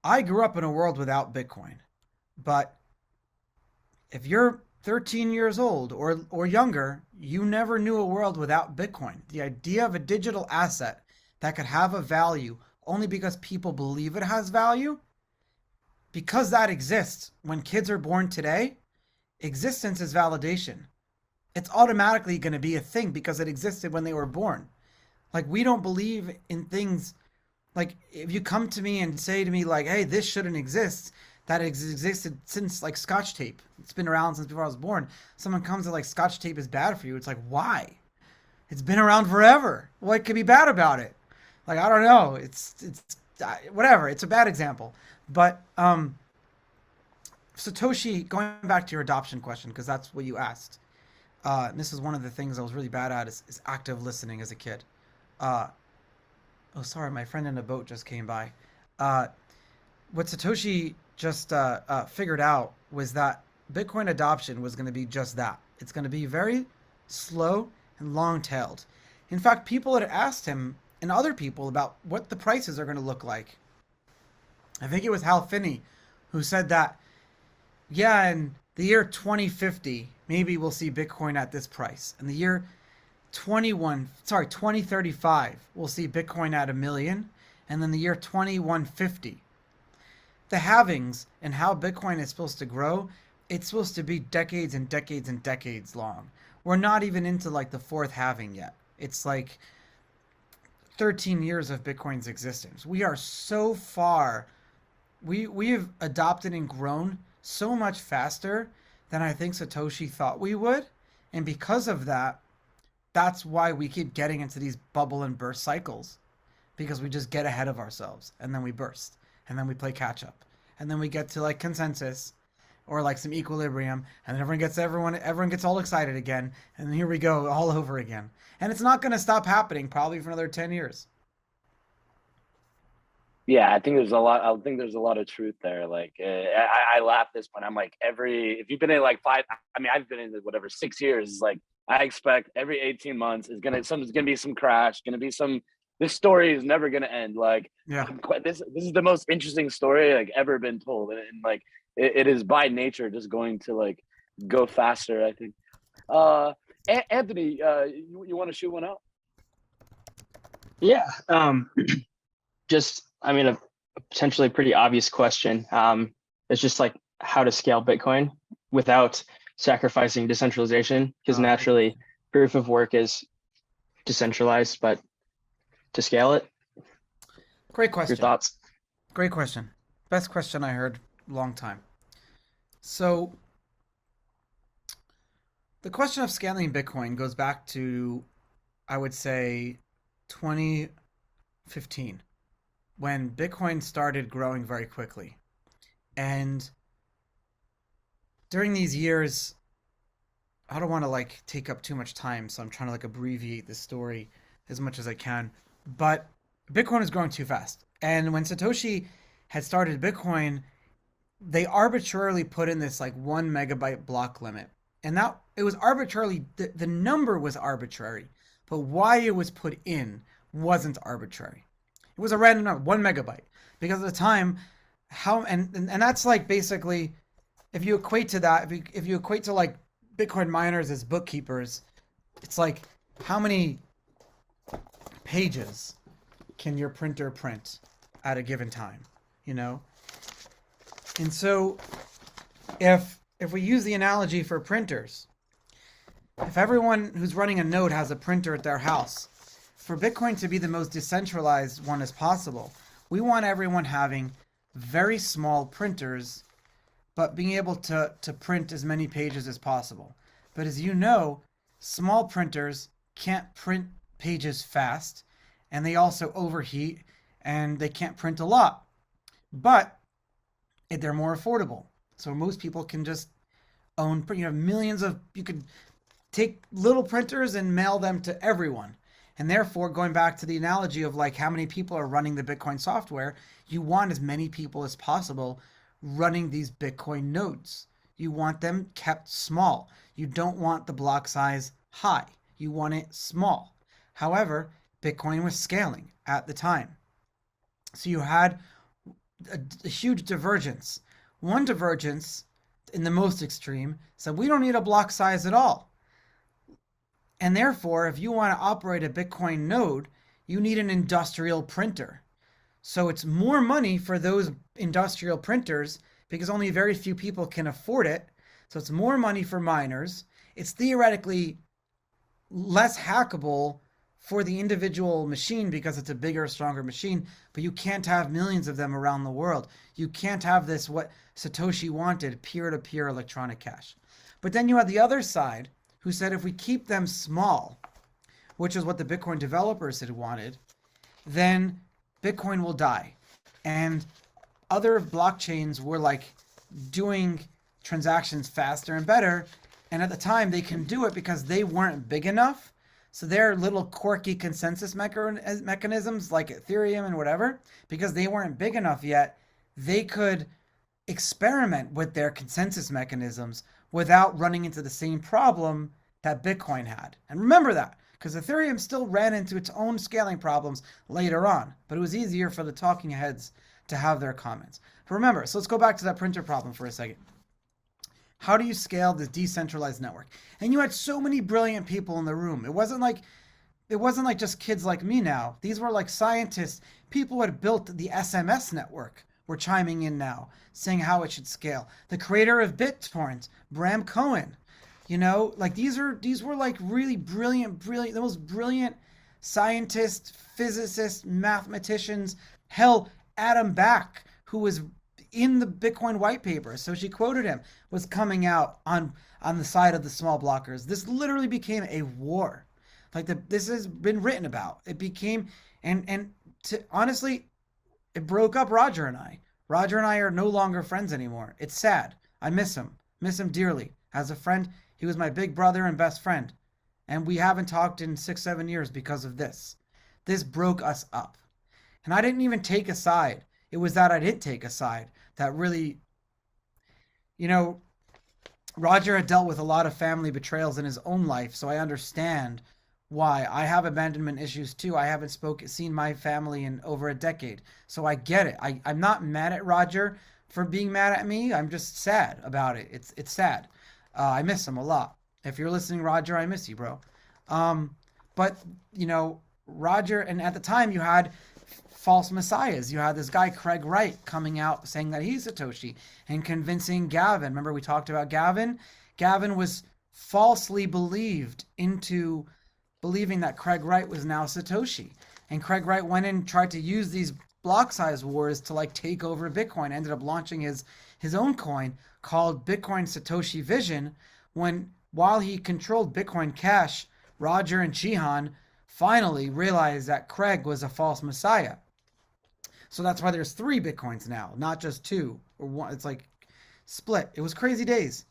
Speaker 4: I grew up in a world without Bitcoin, but if you're 13 years old or younger, you never knew a world without Bitcoin. The idea of a digital asset that could have a value only because people believe it has value, because that exists when kids are born today, existence is validation. It's automatically going to be a thing because it existed when they were born. Like, we don't believe in things like, if you come to me and say to me like, hey, this shouldn't exist, that existed since like Scotch tape. It's been around since before I was born. Someone comes and like, Scotch tape is bad for you. It's like, why? It's been around forever. What could be bad about it? Like, I don't know. It's whatever. It's a bad example. But Satoshi, going back to your adoption question, because that's what you asked. And this is one of the things I was really bad at is active listening as a kid. Oh, sorry, my friend in a boat just came by. What Satoshi just figured out was that Bitcoin adoption was going to be just that. It's going to be very slow and long-tailed. In fact, people had asked him and other people about what the prices are going to look like. I think it was Hal Finney who said that, yeah, in the year 2050, maybe we'll see Bitcoin at this price. In the year 2035, we'll see Bitcoin at $1 million. And then the year 2150, the halvings and how Bitcoin is supposed to grow, it's supposed to be decades and decades and decades long. We're not even into like the fourth halving yet. It's like 13 years of Bitcoin's existence. We are so far. We have adopted and grown so much faster than I think Satoshi thought we would. And because of that, that's why we keep getting into these bubble and burst cycles, because we just get ahead of ourselves and then we burst and then we play catch up and then we get to like consensus or like some equilibrium, and then everyone gets all excited again, and then here we go all over again. And it's not going to stop happening probably for another 10 years.
Speaker 1: Yeah, I think there's a lot. I think there's a lot of truth there. Like, I laugh this point. I'm like, if you've been in like I've been in whatever 6 years. Like, I expect every 18 months something's gonna be some crash. This story is never gonna end. Like,
Speaker 4: Yeah,
Speaker 1: this is the most interesting story like ever been told, and like it is by nature just going to like go faster, I think. Anthony, you want to shoot one out?
Speaker 2: Yeah. Just, I mean, a potentially pretty obvious question. It's just like how to scale Bitcoin without sacrificing decentralization, because naturally proof of work is decentralized, but to scale it.
Speaker 4: Great question.
Speaker 2: Your thoughts?
Speaker 4: Great question. Best question I heard long time. So the question of scaling Bitcoin goes back to, I would say, 2015, when Bitcoin started growing very quickly. And during these years, I don't want to like take up too much time, so I'm trying to like abbreviate this story as much as I can. But Bitcoin is growing too fast. And when Satoshi had started Bitcoin, they arbitrarily put in this like 1 megabyte block limit. And that it was arbitrarily, the number was arbitrary, but why it was put in wasn't arbitrary. It was a random number, 1 megabyte. Because at the time, and that's like basically, if you equate to that, if you equate to like Bitcoin miners as bookkeepers, it's like how many pages can your printer print at a given time, you know? And so if we use the analogy for printers, if everyone who's running a node has a printer at their house, for Bitcoin to be the most decentralized one as possible, we want everyone having very small printers, but being able to print as many pages as possible. But as you know, small printers can't print pages fast, and they also overheat, and they can't print a lot. But they're more affordable. So most people can just own, you know, millions of, you could take little printers and mail them to everyone. And therefore, going back to the analogy of like how many people are running the Bitcoin software, you want as many people as possible running these Bitcoin nodes. You want them kept small. You don't want the block size high. You want it small. However, Bitcoin was scaling at the time. So you had a huge divergence. One divergence, in the most extreme, said we don't need a block size at all. And therefore, if you want to operate a Bitcoin node, you need an industrial printer. So it's more money for those industrial printers because only very few people can afford it. So it's more money for miners. It's theoretically less hackable for the individual machine because it's a bigger, stronger machine, but you can't have millions of them around the world. You can't have this, what Satoshi wanted, peer-to-peer electronic cash. But then you had the other side who said if we keep them small, which is what the Bitcoin developers had wanted, then Bitcoin will die. And other blockchains were like doing transactions faster and better. And at the time, they can do it because they weren't big enough. So their little quirky consensus mechanisms like Ethereum and whatever, because they weren't big enough yet, they could experiment with their consensus mechanisms without running into the same problem that Bitcoin had. And remember that, because Ethereum still ran into its own scaling problems later on, but it was easier for the talking heads to have their comments. But remember, so let's go back to that printer problem for a second. How do you scale this decentralized network? And you had so many brilliant people in the room. It wasn't like just kids like me now. These were like scientists, people who had built the SMS network were chiming in now, saying how it should scale. The creator of BitTorrent, Bram Cohen, you know, like these were like really brilliant, the most brilliant scientists, physicists, mathematicians. Hell, Adam Back, who was in the Bitcoin white paper, so she quoted him, was coming out on the side of the small blockers. This literally became a war. Like this has been written about. It became, honestly, it broke up Roger and I. Roger and I are no longer friends anymore. It's sad. I miss him dearly. As a friend, he was my big brother and best friend. And we haven't talked in 6-7 years because of this. This broke us up. And I didn't even take a side. It was that I didn't take a side that really, you know, Roger had dealt with a lot of family betrayals in his own life, so I understand why. I have abandonment issues too. I haven't seen my family in over a decade, so I get it. I'm not mad at Roger for being mad at me. I'm just sad about it. It's sad. I miss him a lot. If you're listening, Roger, I miss you, bro. But, you know, Roger, and at the time you had false messiahs. You had this guy Craig Wright coming out saying that he's Satoshi and convincing Gavin. Remember we talked about Gavin? Gavin was falsely believed into believing that Craig Wright was now Satoshi. And Craig Wright went in and tried to use these block size wars to like take over Bitcoin. Ended up launching his own coin called Bitcoin Satoshi Vision, while he controlled Bitcoin Cash, Roger and Jihan finally realized that Craig was a false messiah. So that's why there's 3 Bitcoins now, not just 2 or 1. It's like split. It was crazy days.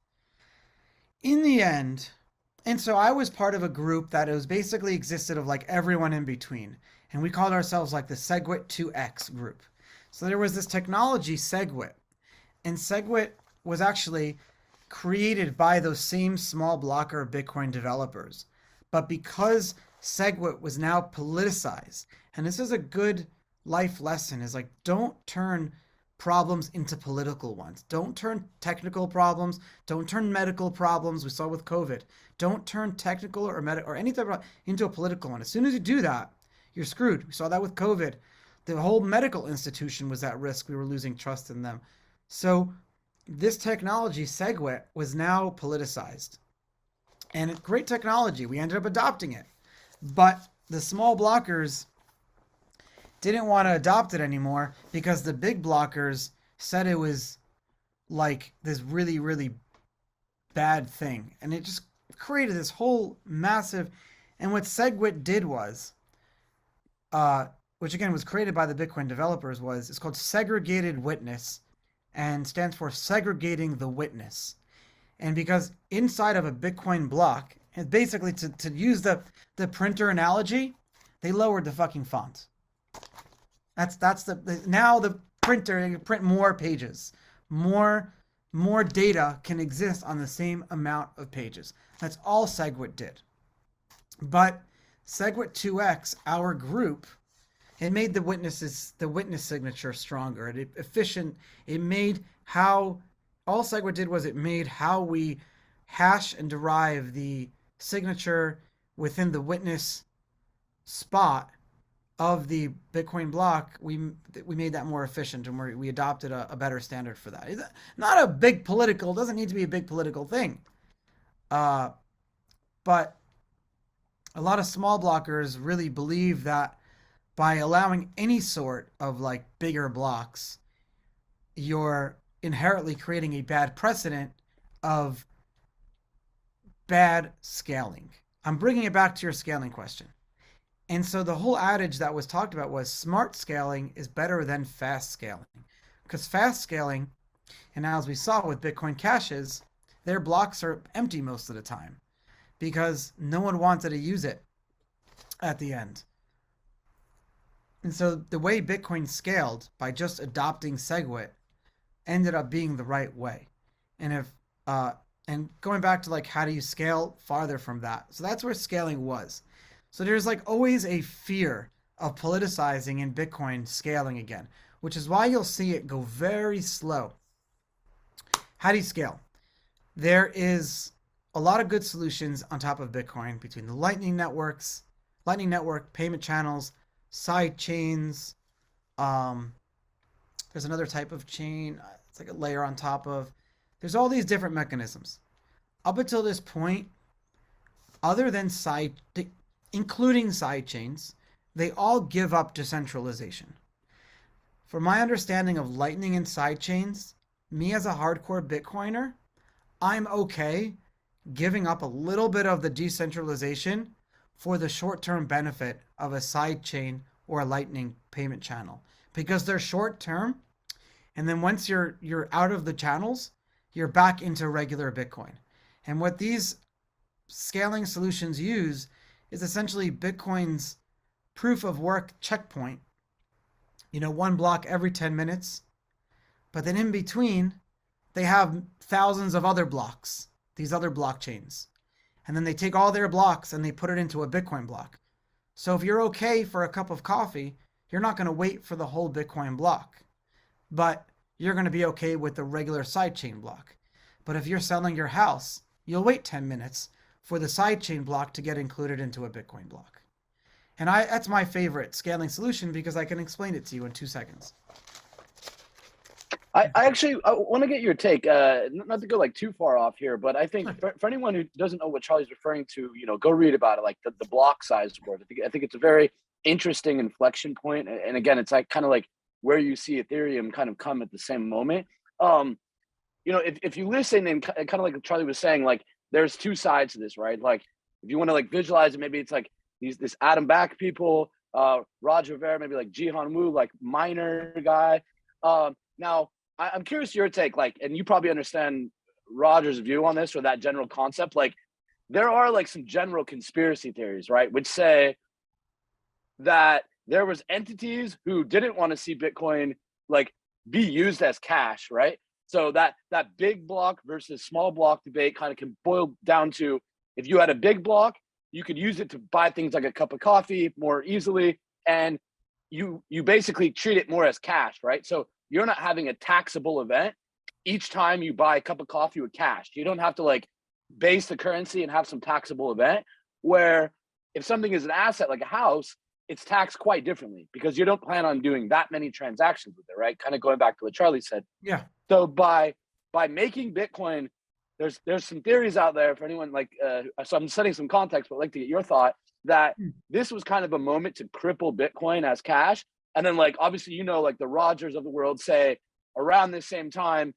Speaker 4: In the end, and so I was part of a group that was basically existed of like everyone in between. And we called ourselves like the SegWit 2X group. So there was this technology, SegWit. And SegWit was actually created by those same small blocker Bitcoin developers. But because SegWit was now politicized, and this is a good life lesson, is like, don't turn problems into political ones. Don't turn technical problems. Don't turn medical problems. We saw with COVID. Don't turn technical or medical or any type of into a political one. As soon as you do that, you're screwed. We saw that with COVID. The whole medical institution was at risk. We were losing trust in them. So this technology, SegWit, was now politicized. And it's great technology. We ended up adopting it. But the small blockers didn't want to adopt it anymore because the big blockers said it was like this really, really bad thing. And it just created this whole massive... And what SegWit did was, which again was created by the Bitcoin developers, it's called segregated witness and stands for segregating the witness. And because inside of a Bitcoin block, and basically to use the printer analogy, they lowered the fucking font. Now the printer can print more pages. More data can exist on the same amount of pages. That's all SegWit did. But SegWit 2X, our group, it made the witness signature stronger. It made how all SegWit did was it made how we hash and derive the signature within the witness spot of the Bitcoin block. We made that more efficient, and we adopted a better standard for that. It's not a big political, doesn't need to be a big political thing. But a lot of small blockers really believe that by allowing any sort of like bigger blocks, you're inherently creating a bad precedent of bad scaling. I'm bringing it back to your scaling question. And so the whole adage that was talked about was smart scaling is better than fast scaling. Because fast scaling, and as we saw with Bitcoin caches, their blocks are empty most of the time because no one wanted to use it at the end. And so the way Bitcoin scaled by just adopting SegWit ended up being the right way. And and going back to like how do you scale farther from that? So that's where scaling was. So there's like always a fear of politicizing in Bitcoin scaling again, which is why you'll see it go very slow. How do you scale? There is a lot of good solutions on top of Bitcoin between the Lightning Network, payment channels, side chains. There's another type of chain. It's like a layer on top of. There's all these different mechanisms. Up until this point, other than including side chains, they all give up decentralization. For my understanding of Lightning and side chains, me as a hardcore Bitcoiner, I'm okay giving up a little bit of the decentralization for the short-term benefit of a side chain or a Lightning payment channel, because they're short-term, and then once you're out of the channels, you're back into regular Bitcoin. And what these scaling solutions use is essentially Bitcoin's proof of work checkpoint. One block every 10 minutes, but then in between, they have thousands of other blocks, these other blockchains. And then they take all their blocks and they put it into a Bitcoin block. So if you're okay for a cup of coffee, you're not going to wait for the whole Bitcoin block, but you're going to be okay with the regular sidechain block. But if you're selling your house, you'll wait 10 minutes for the sidechain block to get included into a Bitcoin block. And that's my favorite scaling solution because I can explain it to you in 2 seconds.
Speaker 1: I want to get your take, not to go like too far off here, but I think for anyone who doesn't know what Charlie's referring to, go read about it, like the block size word. I think it's a very interesting inflection point. And again, it's like kind of like where you see Ethereum kind of come at the same moment. If you listen and kind of like Charlie was saying, like there's two sides to this, right? Like if you want to like visualize it, maybe it's like this Adam Back people, Roger Ver, maybe like Jihan Wu, like miner guy. Now I'm curious your take, like, and you probably understand Roger's view on this or that general concept. Like there are like some general conspiracy theories, right? Which say that there was entities who didn't want to see Bitcoin like be used as cash, right? So that big block versus small block debate kind of can boil down to, if you had a big block, you could use it to buy things like a cup of coffee more easily, and you basically treat it more as cash, right? So you're not having a taxable event each time you buy a cup of coffee with cash. You don't have to like base the currency and have some taxable event, where if something is an asset like a house, it's taxed quite differently because you don't plan on doing that many transactions with it, right? Kind of going back to what Charlie said.
Speaker 4: Yeah.
Speaker 1: So by making Bitcoin, there's some theories out there for anyone like, so I'm setting some context, but I'd like to get your thought that this was kind of a moment to cripple Bitcoin as cash. And then like, obviously, like the Rogers of the world say around this same time,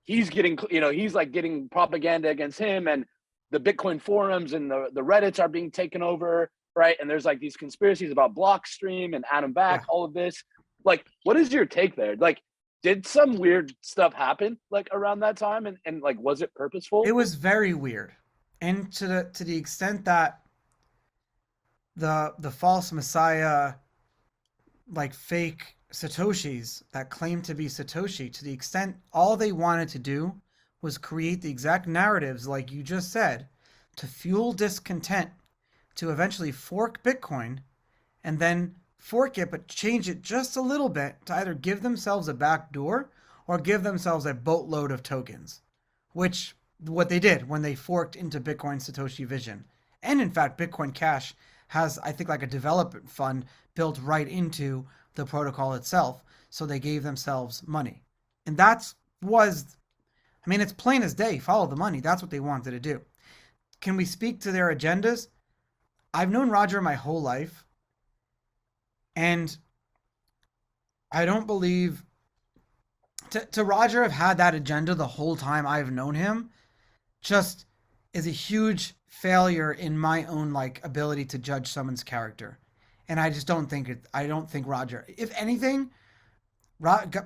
Speaker 1: he's getting, he's like getting propaganda against him, and the Bitcoin forums and the Reddits are being taken over, right? And there's like these conspiracies about Blockstream and Adam Back, all of this. Like, what is your take there? Like, did some weird stuff happen like around that time, and like, was it purposeful?
Speaker 4: It was very weird. And to the extent that the false messiah, like fake Satoshis that claim to be Satoshi, to the extent all they wanted to do was create the exact narratives like you just said to fuel discontent, to eventually fork Bitcoin and then fork it but change it just a little bit to either give themselves a back door or give themselves a boatload of tokens, which what they did when they forked into Bitcoin Satoshi Vision. And in fact, Bitcoin Cash has, I think, like a development fund built right into the protocol itself. So they gave themselves money. And it's plain as day, follow the money. That's what they wanted to do. Can we speak to their agendas? I've known Roger my whole life, and I don't believe to Roger have had that agenda the whole time I've known him just is a huge failure in my own like ability to judge someone's character. And I just don't think Roger, if anything,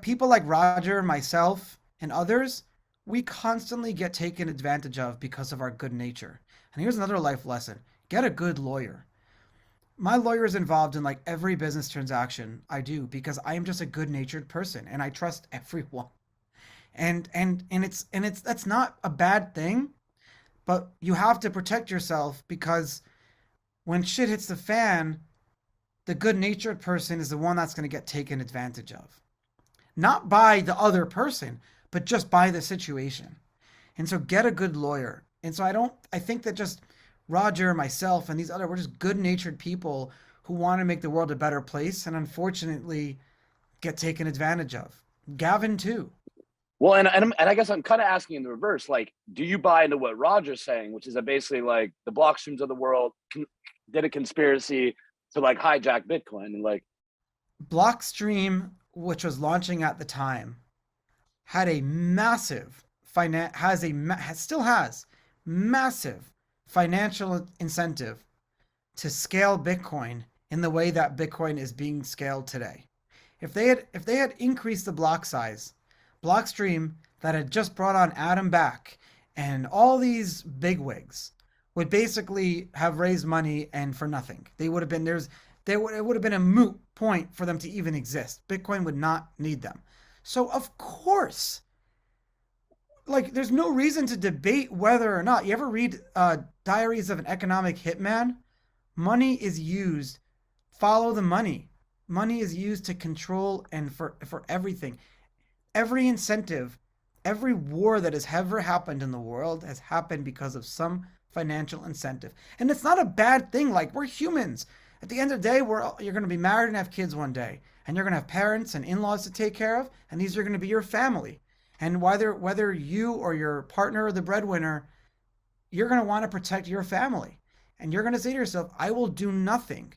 Speaker 4: people like Roger, myself, and others, we constantly get taken advantage of because of our good nature. And here's another life lesson. Get a good lawyer. My lawyer is involved in like every business transaction I do because I am just a good-natured person and I trust everyone. And that's not a bad thing, but you have to protect yourself because when shit hits the fan, the good-natured person is the one that's going to get taken advantage of. Not by the other person, but just by the situation. And so get a good lawyer. And so I think that just Roger, myself, and these we're just good-natured people who want to make the world a better place and unfortunately get taken advantage of. Gavin too.
Speaker 1: Well, and I guess I'm kind of asking in the reverse, like, do you buy into what Roger's saying, which is that basically like the Blockstreams of the world did a conspiracy to like hijack Bitcoin and like
Speaker 4: Blockstream, which was launching at the time, had a massive still has massive financial incentive to scale Bitcoin in the way that Bitcoin is being scaled today. If they had increased the block size, Blockstream that had just brought on Adam Back and all these bigwigs would basically have raised money and for nothing. It would have been a moot point for them to even exist. Bitcoin would not need them. So of course, like there's no reason to debate whether or not. You ever read Diaries of an Economic Hitman? Money is used. Follow the money. Money is used to control and for everything. Every incentive, every war that has ever happened in the world has happened because of some financial incentive. And it's not a bad thing. Like, we're humans. At the end of the day, you're going to be married and have kids one day, and you're going to have parents and in-laws to take care of, and these are going to be your family. And whether you or your partner or the breadwinner, you're going to want to protect your family. And you're going to say to yourself, I will do nothing,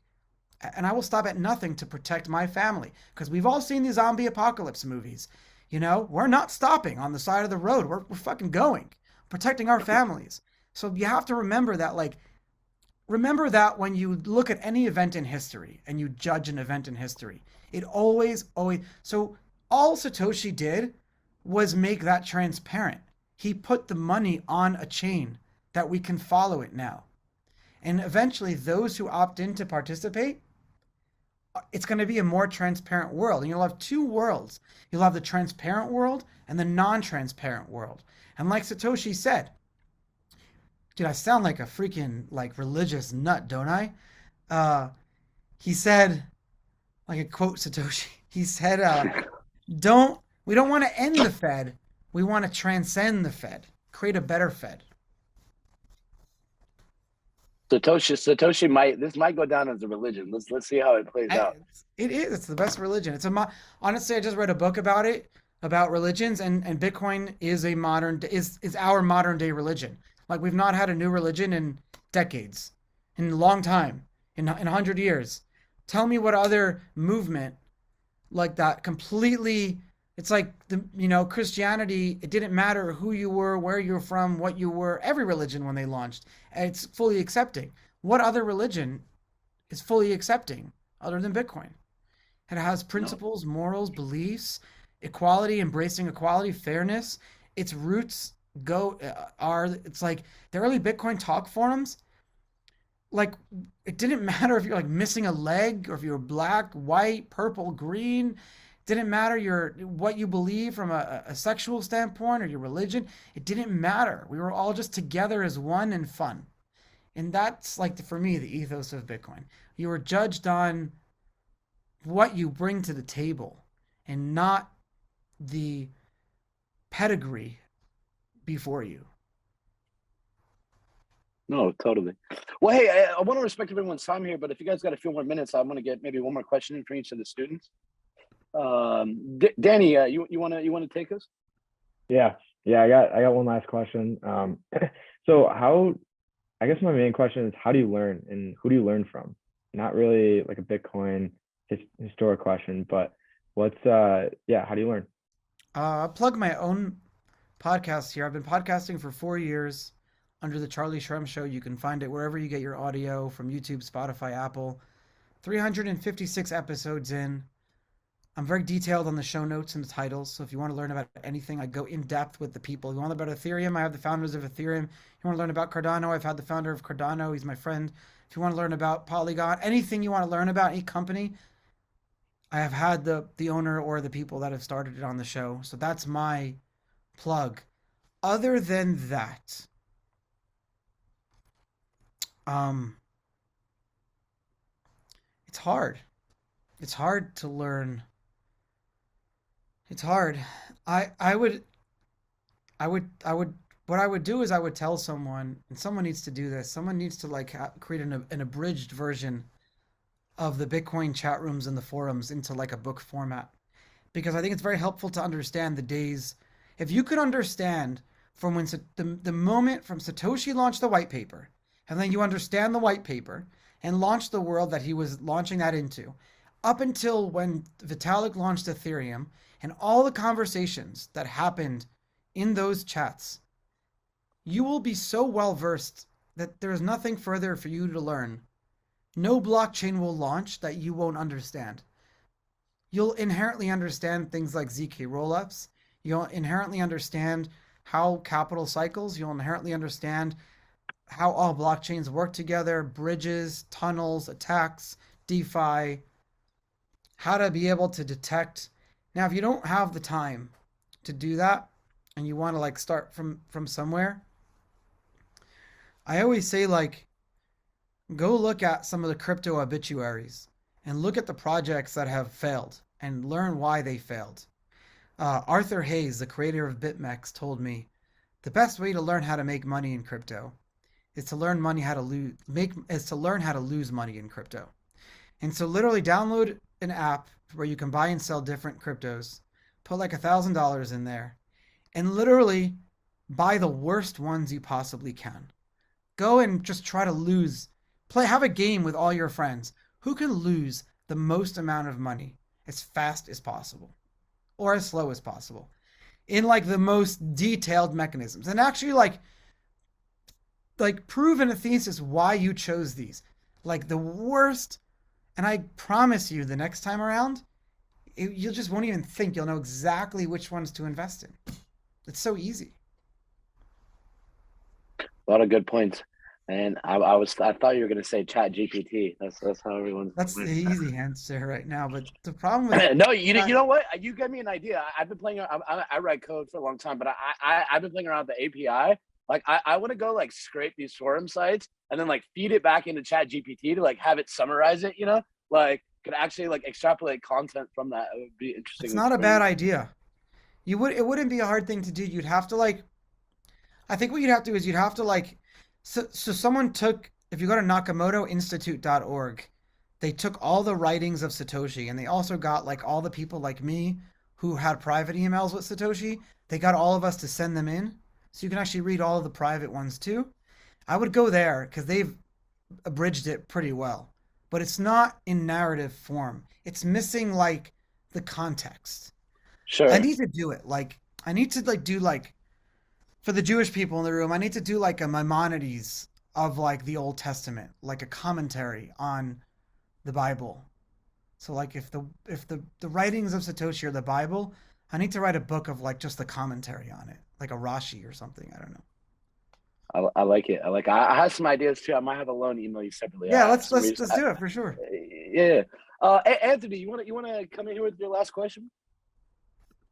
Speaker 4: and I will stop at nothing to protect my family. Because we've all seen the zombie apocalypse movies. You know, we're not stopping on the side of the road. We're fucking going, protecting our families. So you have to remember that, like, remember that when you look at any event in history and you judge an event in history, it always, so all Satoshi did was make that transparent. He put the money on a chain that we can follow it now. And eventually those who opt in to participate, it's going to be a more transparent world. And you'll have two worlds. You'll have the transparent world and the non-transparent world. And like Satoshi said, dude, I sound like a freaking like religious nut, don't I? He said, like a quote Satoshi, he said, we don't want to end the Fed. We want to transcend the Fed, create a better Fed.
Speaker 1: Satoshi might go down as a religion. Let's see how it plays out.
Speaker 4: It is. It's the best religion. Honestly, I just read a book about it, about religions, and Bitcoin is our modern day religion. Like, we've not had a new religion in decades, in a long time, in 100 years. Tell me what other movement like that completely. It's like Christianity. It didn't matter who you were, where you're from, what you were. Every religion, when they launched, it's fully accepting. What other religion is fully accepting other than Bitcoin? It has principles, morals, beliefs, equality, embracing equality, fairness. Its roots it's like the early Bitcoin talk forums. Like, it didn't matter if you're like missing a leg or if you're black, white, purple, green. Didn't matter what you believe from a sexual standpoint or your religion. It didn't matter. We were all just together as one and fun. And that's like, for me, the ethos of Bitcoin. You were judged on what you bring to the table and not the pedigree before you.
Speaker 1: No, totally. Well, hey, I want to respect everyone's time here, but if you guys got a few more minutes, I want to get maybe one more question in for each of the students. Danny, you want to take us?
Speaker 3: Yeah, I got one last question. So I guess my main question is, how do you learn and who do you learn from? Not really like a Bitcoin historic question, but how do you learn?
Speaker 4: I'll plug my own podcast here. I've been podcasting for 4 years under the Charlie Shrem Show. You can find it wherever you get your audio, from YouTube, Spotify, Apple. 356 episodes in. I'm very detailed on the show notes and the titles. So if you want to learn about anything, I go in depth with the people. If you want to learn about Ethereum, I have the founders of Ethereum. If you want to learn about Cardano, I've had the founder of Cardano. He's my friend. If you want to learn about Polygon, anything you want to learn about, any company, I have had the owner or the people that have started it on the show. So that's my plug. Other than that, it's hard. It's hard to learn. It's hard. I would what I would do is I would tell someone, and someone needs to do this. Someone needs to create an abridged version of the Bitcoin chat rooms and the forums into like a book format, because I think it's very helpful to understand the days. If you could understand from when the moment from Satoshi launched the white paper, and then you understand the white paper and launched the world that he was launching that into, up until when Vitalik launched Ethereum, and all the conversations that happened in those chats, you will be so well versed that there's nothing further for you to learn. No blockchain will launch that you won't understand. You'll inherently understand things like ZK rollups. You'll inherently understand how capital cycles. You'll inherently understand how all blockchains work together, bridges, tunnels, attacks, DeFi, how to be able to detect. Now, if you don't have the time to do that and you want to start from somewhere, I always say go look at some of the crypto obituaries and look at the projects that have failed and learn why they failed. Arthur Hayes, the creator of BitMEX, told me the best way to learn how to make money in crypto is to learn how to lose money in crypto. And so literally download an app where you can buy and sell different cryptos, put like $1,000 in there, and literally buy the worst ones you possibly can. Go and just try to lose. Have a game with all your friends. Who can lose the most amount of money as fast as possible or as slow as possible in like the most detailed mechanisms, and actually like prove in a thesis why you chose these, like the worst. And I promise you, the next time around, you just won't even think. You'll know exactly which ones to invest in. It's so easy.
Speaker 1: A lot of good points. And I thought you were going to say ChatGPT. That's how everyone's.
Speaker 4: That's the easy answer right now. But the problem with
Speaker 1: no, you know what? You gave me an idea. I've been playing. I write code for a long time, but I've been playing around with the API. Like I want to go like scrape these forum sites and then like feed it back into ChatGPT to like have it summarize it. Like could actually like extrapolate content from that. It would be interesting.
Speaker 4: It's not a bad idea. It wouldn't be a hard thing to do. You'd have to like, I think what you'd have to do is you'd have to like, so someone took, if you go to nakamotoinstitute.org, they took all the writings of Satoshi, and they also got like all the people like me who had private emails with Satoshi. They got all of us to send them in. So you can actually read all of the private ones too. I would go there because they've abridged it pretty well, but it's not in narrative form. It's missing like the context.
Speaker 1: Sure.
Speaker 4: I need to do it. Like I need to like do like, for the Jewish people in the room, I need to do like a Maimonides of like the Old Testament, like a commentary on the Bible. So like if the writings of Satoshi are the Bible, I need to write a book of like just the commentary on it, like a Rashi or something. I don't know.
Speaker 1: I like it. I have some ideas too. I might have a loan email you separately.
Speaker 4: Yeah, let's do it for sure.
Speaker 1: Yeah. Anthony, you want to come in here with your last question?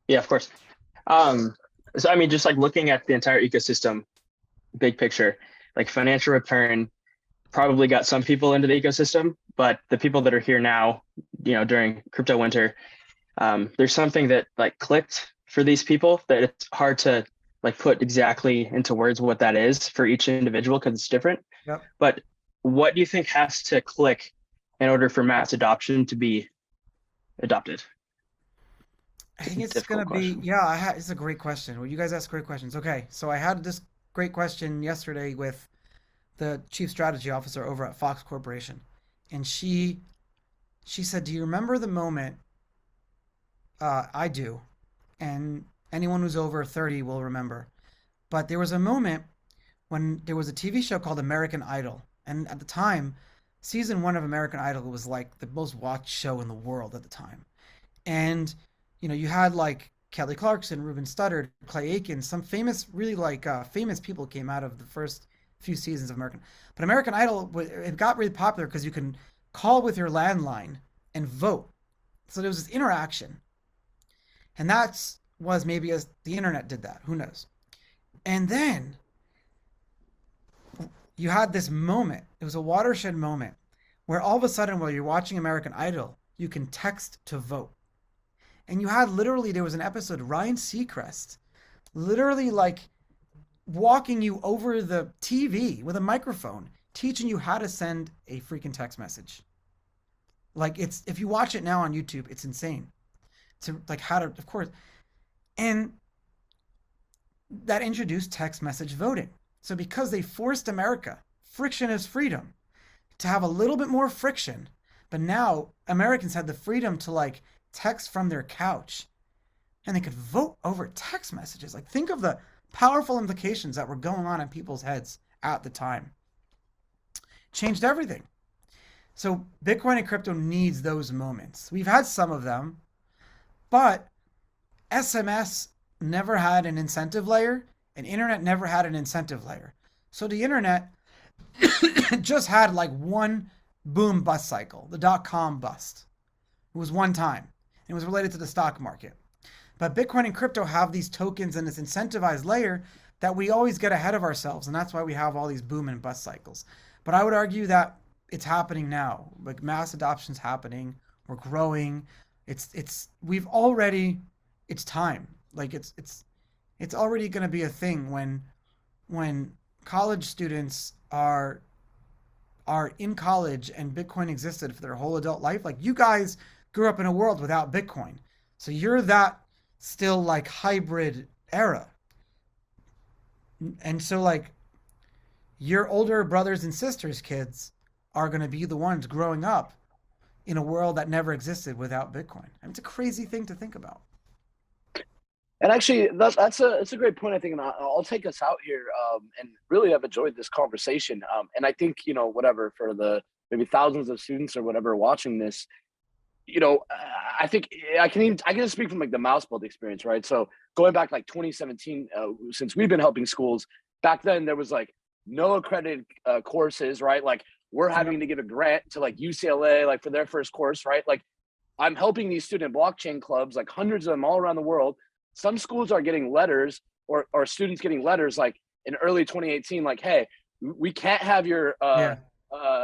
Speaker 2: Yeah, of course. So I mean, just like looking at the entire ecosystem, big picture, like financial return probably got some people into the ecosystem, but the people that are here now, during crypto winter, there's something that like clicked for these people that it's hard to like put exactly into words what that is for each individual because it's different.
Speaker 4: Yep.
Speaker 2: But what do you think has to click in order for mass adoption to be adopted?
Speaker 4: I think it's going to be, it's a great question. Well, you guys ask great questions. Okay, so I had this great question yesterday with the chief strategy officer over at Fox Corporation. And she said, do you remember the moment, I do, and anyone who's over 30 will remember, but there was a moment when there was a TV show called American Idol. And at the time, season 1 of American Idol was like the most watched show in the world at the time. And you had like Kelly Clarkson, Ruben Studdard, Clay Aiken, some famous, really like famous people came out of the first few seasons of American. But American Idol, it got really popular because you can call with your landline and vote. So there was this interaction. And that was maybe as the internet did that. Who knows? And then you had this moment. It was a watershed moment where all of a sudden, while you're watching American Idol, you can text to vote. And you had literally, there was an episode, Ryan Seacrest, literally like walking you over the TV with a microphone, teaching you how to send a freaking text message. Like if you watch it now on YouTube, it's insane. To like how to, of course. And that introduced text message voting. So because they forced America, friction is freedom, to have a little bit more friction, but now Americans had the freedom to like text from their couch and they could vote over text messages. Like think of the powerful implications that were going on in people's heads at the time. Changed everything. So Bitcoin and crypto needs those moments. We've had some of them, but SMS never had an incentive layer and internet never had an incentive layer. So the internet just had like one boom bust cycle, the .com bust. It was one time. It was related to the stock market. But Bitcoin and crypto have these tokens and this incentivized layer that we always get ahead of ourselves. And that's why we have all these boom and bust cycles. But I would argue that it's happening now. Like mass adoption's happening. We're growing. It's time. Like it's already going to be a thing when college students are are in college and Bitcoin existed for their whole adult life. Like you guys grew up in a world without Bitcoin. So you're that still like hybrid era. And so like your older brothers and sisters kids are going to be the ones growing up in a world that never existed without Bitcoin. I mean, it's a crazy thing to think about.
Speaker 1: And actually, that's a great point, I think, and I'll take us out here. And really, I've enjoyed this conversation. And I think, you know, whatever, for the maybe thousands of students or whatever watching this, you know, I think I can just speak from like the MouseBelt experience, right? So going back like 2017, since we've been helping schools, back then there was like no accredited courses, right? Like we're having to give a grant to like UCLA, like for their first course, right? Like I'm helping these student blockchain clubs, like hundreds of them all around the world. Some schools are getting letters or students getting letters like in early 2018, like, hey, we can't have your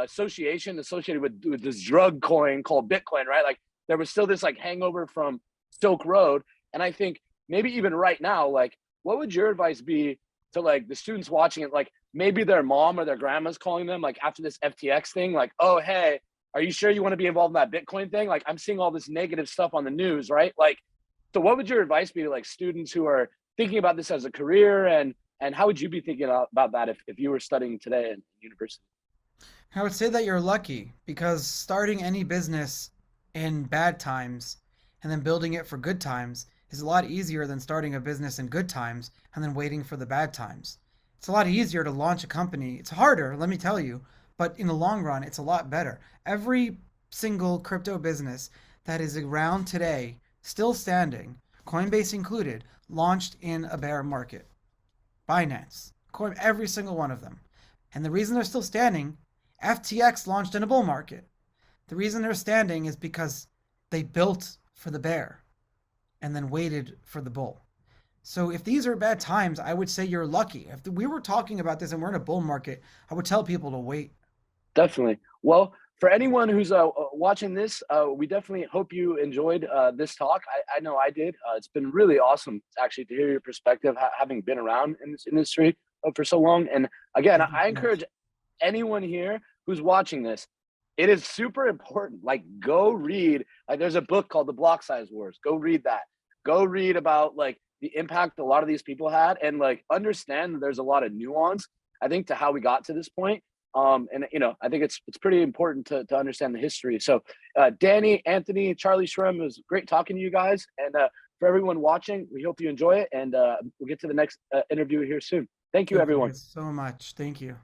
Speaker 1: association associated with this drug coin called Bitcoin, right? Like there was still this like hangover from Silk Road. And I think maybe even right now, like, what would your advice be to like the students watching it? Like maybe their mom or their grandma's calling them like after this FTX thing, like, oh, hey, are you sure you want to be involved in that Bitcoin thing? Like I'm seeing all this negative stuff on the news, right? Like, so what would your advice be to like students who are thinking about this as a career, and how would you be thinking about that if you were studying today in university?
Speaker 4: I would say that you're lucky because starting any business in bad times and then building it for good times is a lot easier than starting a business in good times and then waiting for the bad times. It's a lot easier to launch a company. It's harder, let me tell you, but in the long run, it's a lot better. Every single crypto business that is around today, still standing, Coinbase included, launched in a bear market. Binance, every single one of them. And the reason they're still standing, FTX launched in a bull market. The reason they're standing is because they built for the bear and then waited for the bull. So if these are bad times, I would say you're lucky. If we were talking about this and we're in a bull market, I would tell people to wait.
Speaker 1: Definitely. Well, for anyone who's watching this, we definitely hope you enjoyed this talk. I know I did. It's been really awesome actually to hear your perspective, having been around in this industry for so long. And again, I encourage anyone here who's watching this, it is super important. Like go read, like there's a book called The Block Size Wars. Go read that. Go read about like the impact a lot of these people had, and like understand that there's a lot of nuance, I think, to how we got to this point. And you know, I think it's pretty important to understand the history. So Danny, Anthony, Charlie Shrem, it was great talking to you guys. And for everyone watching, we hope you enjoy it. And we'll get to the next interview here soon. Thank you, everyone.
Speaker 4: Thank you so much. Thank you.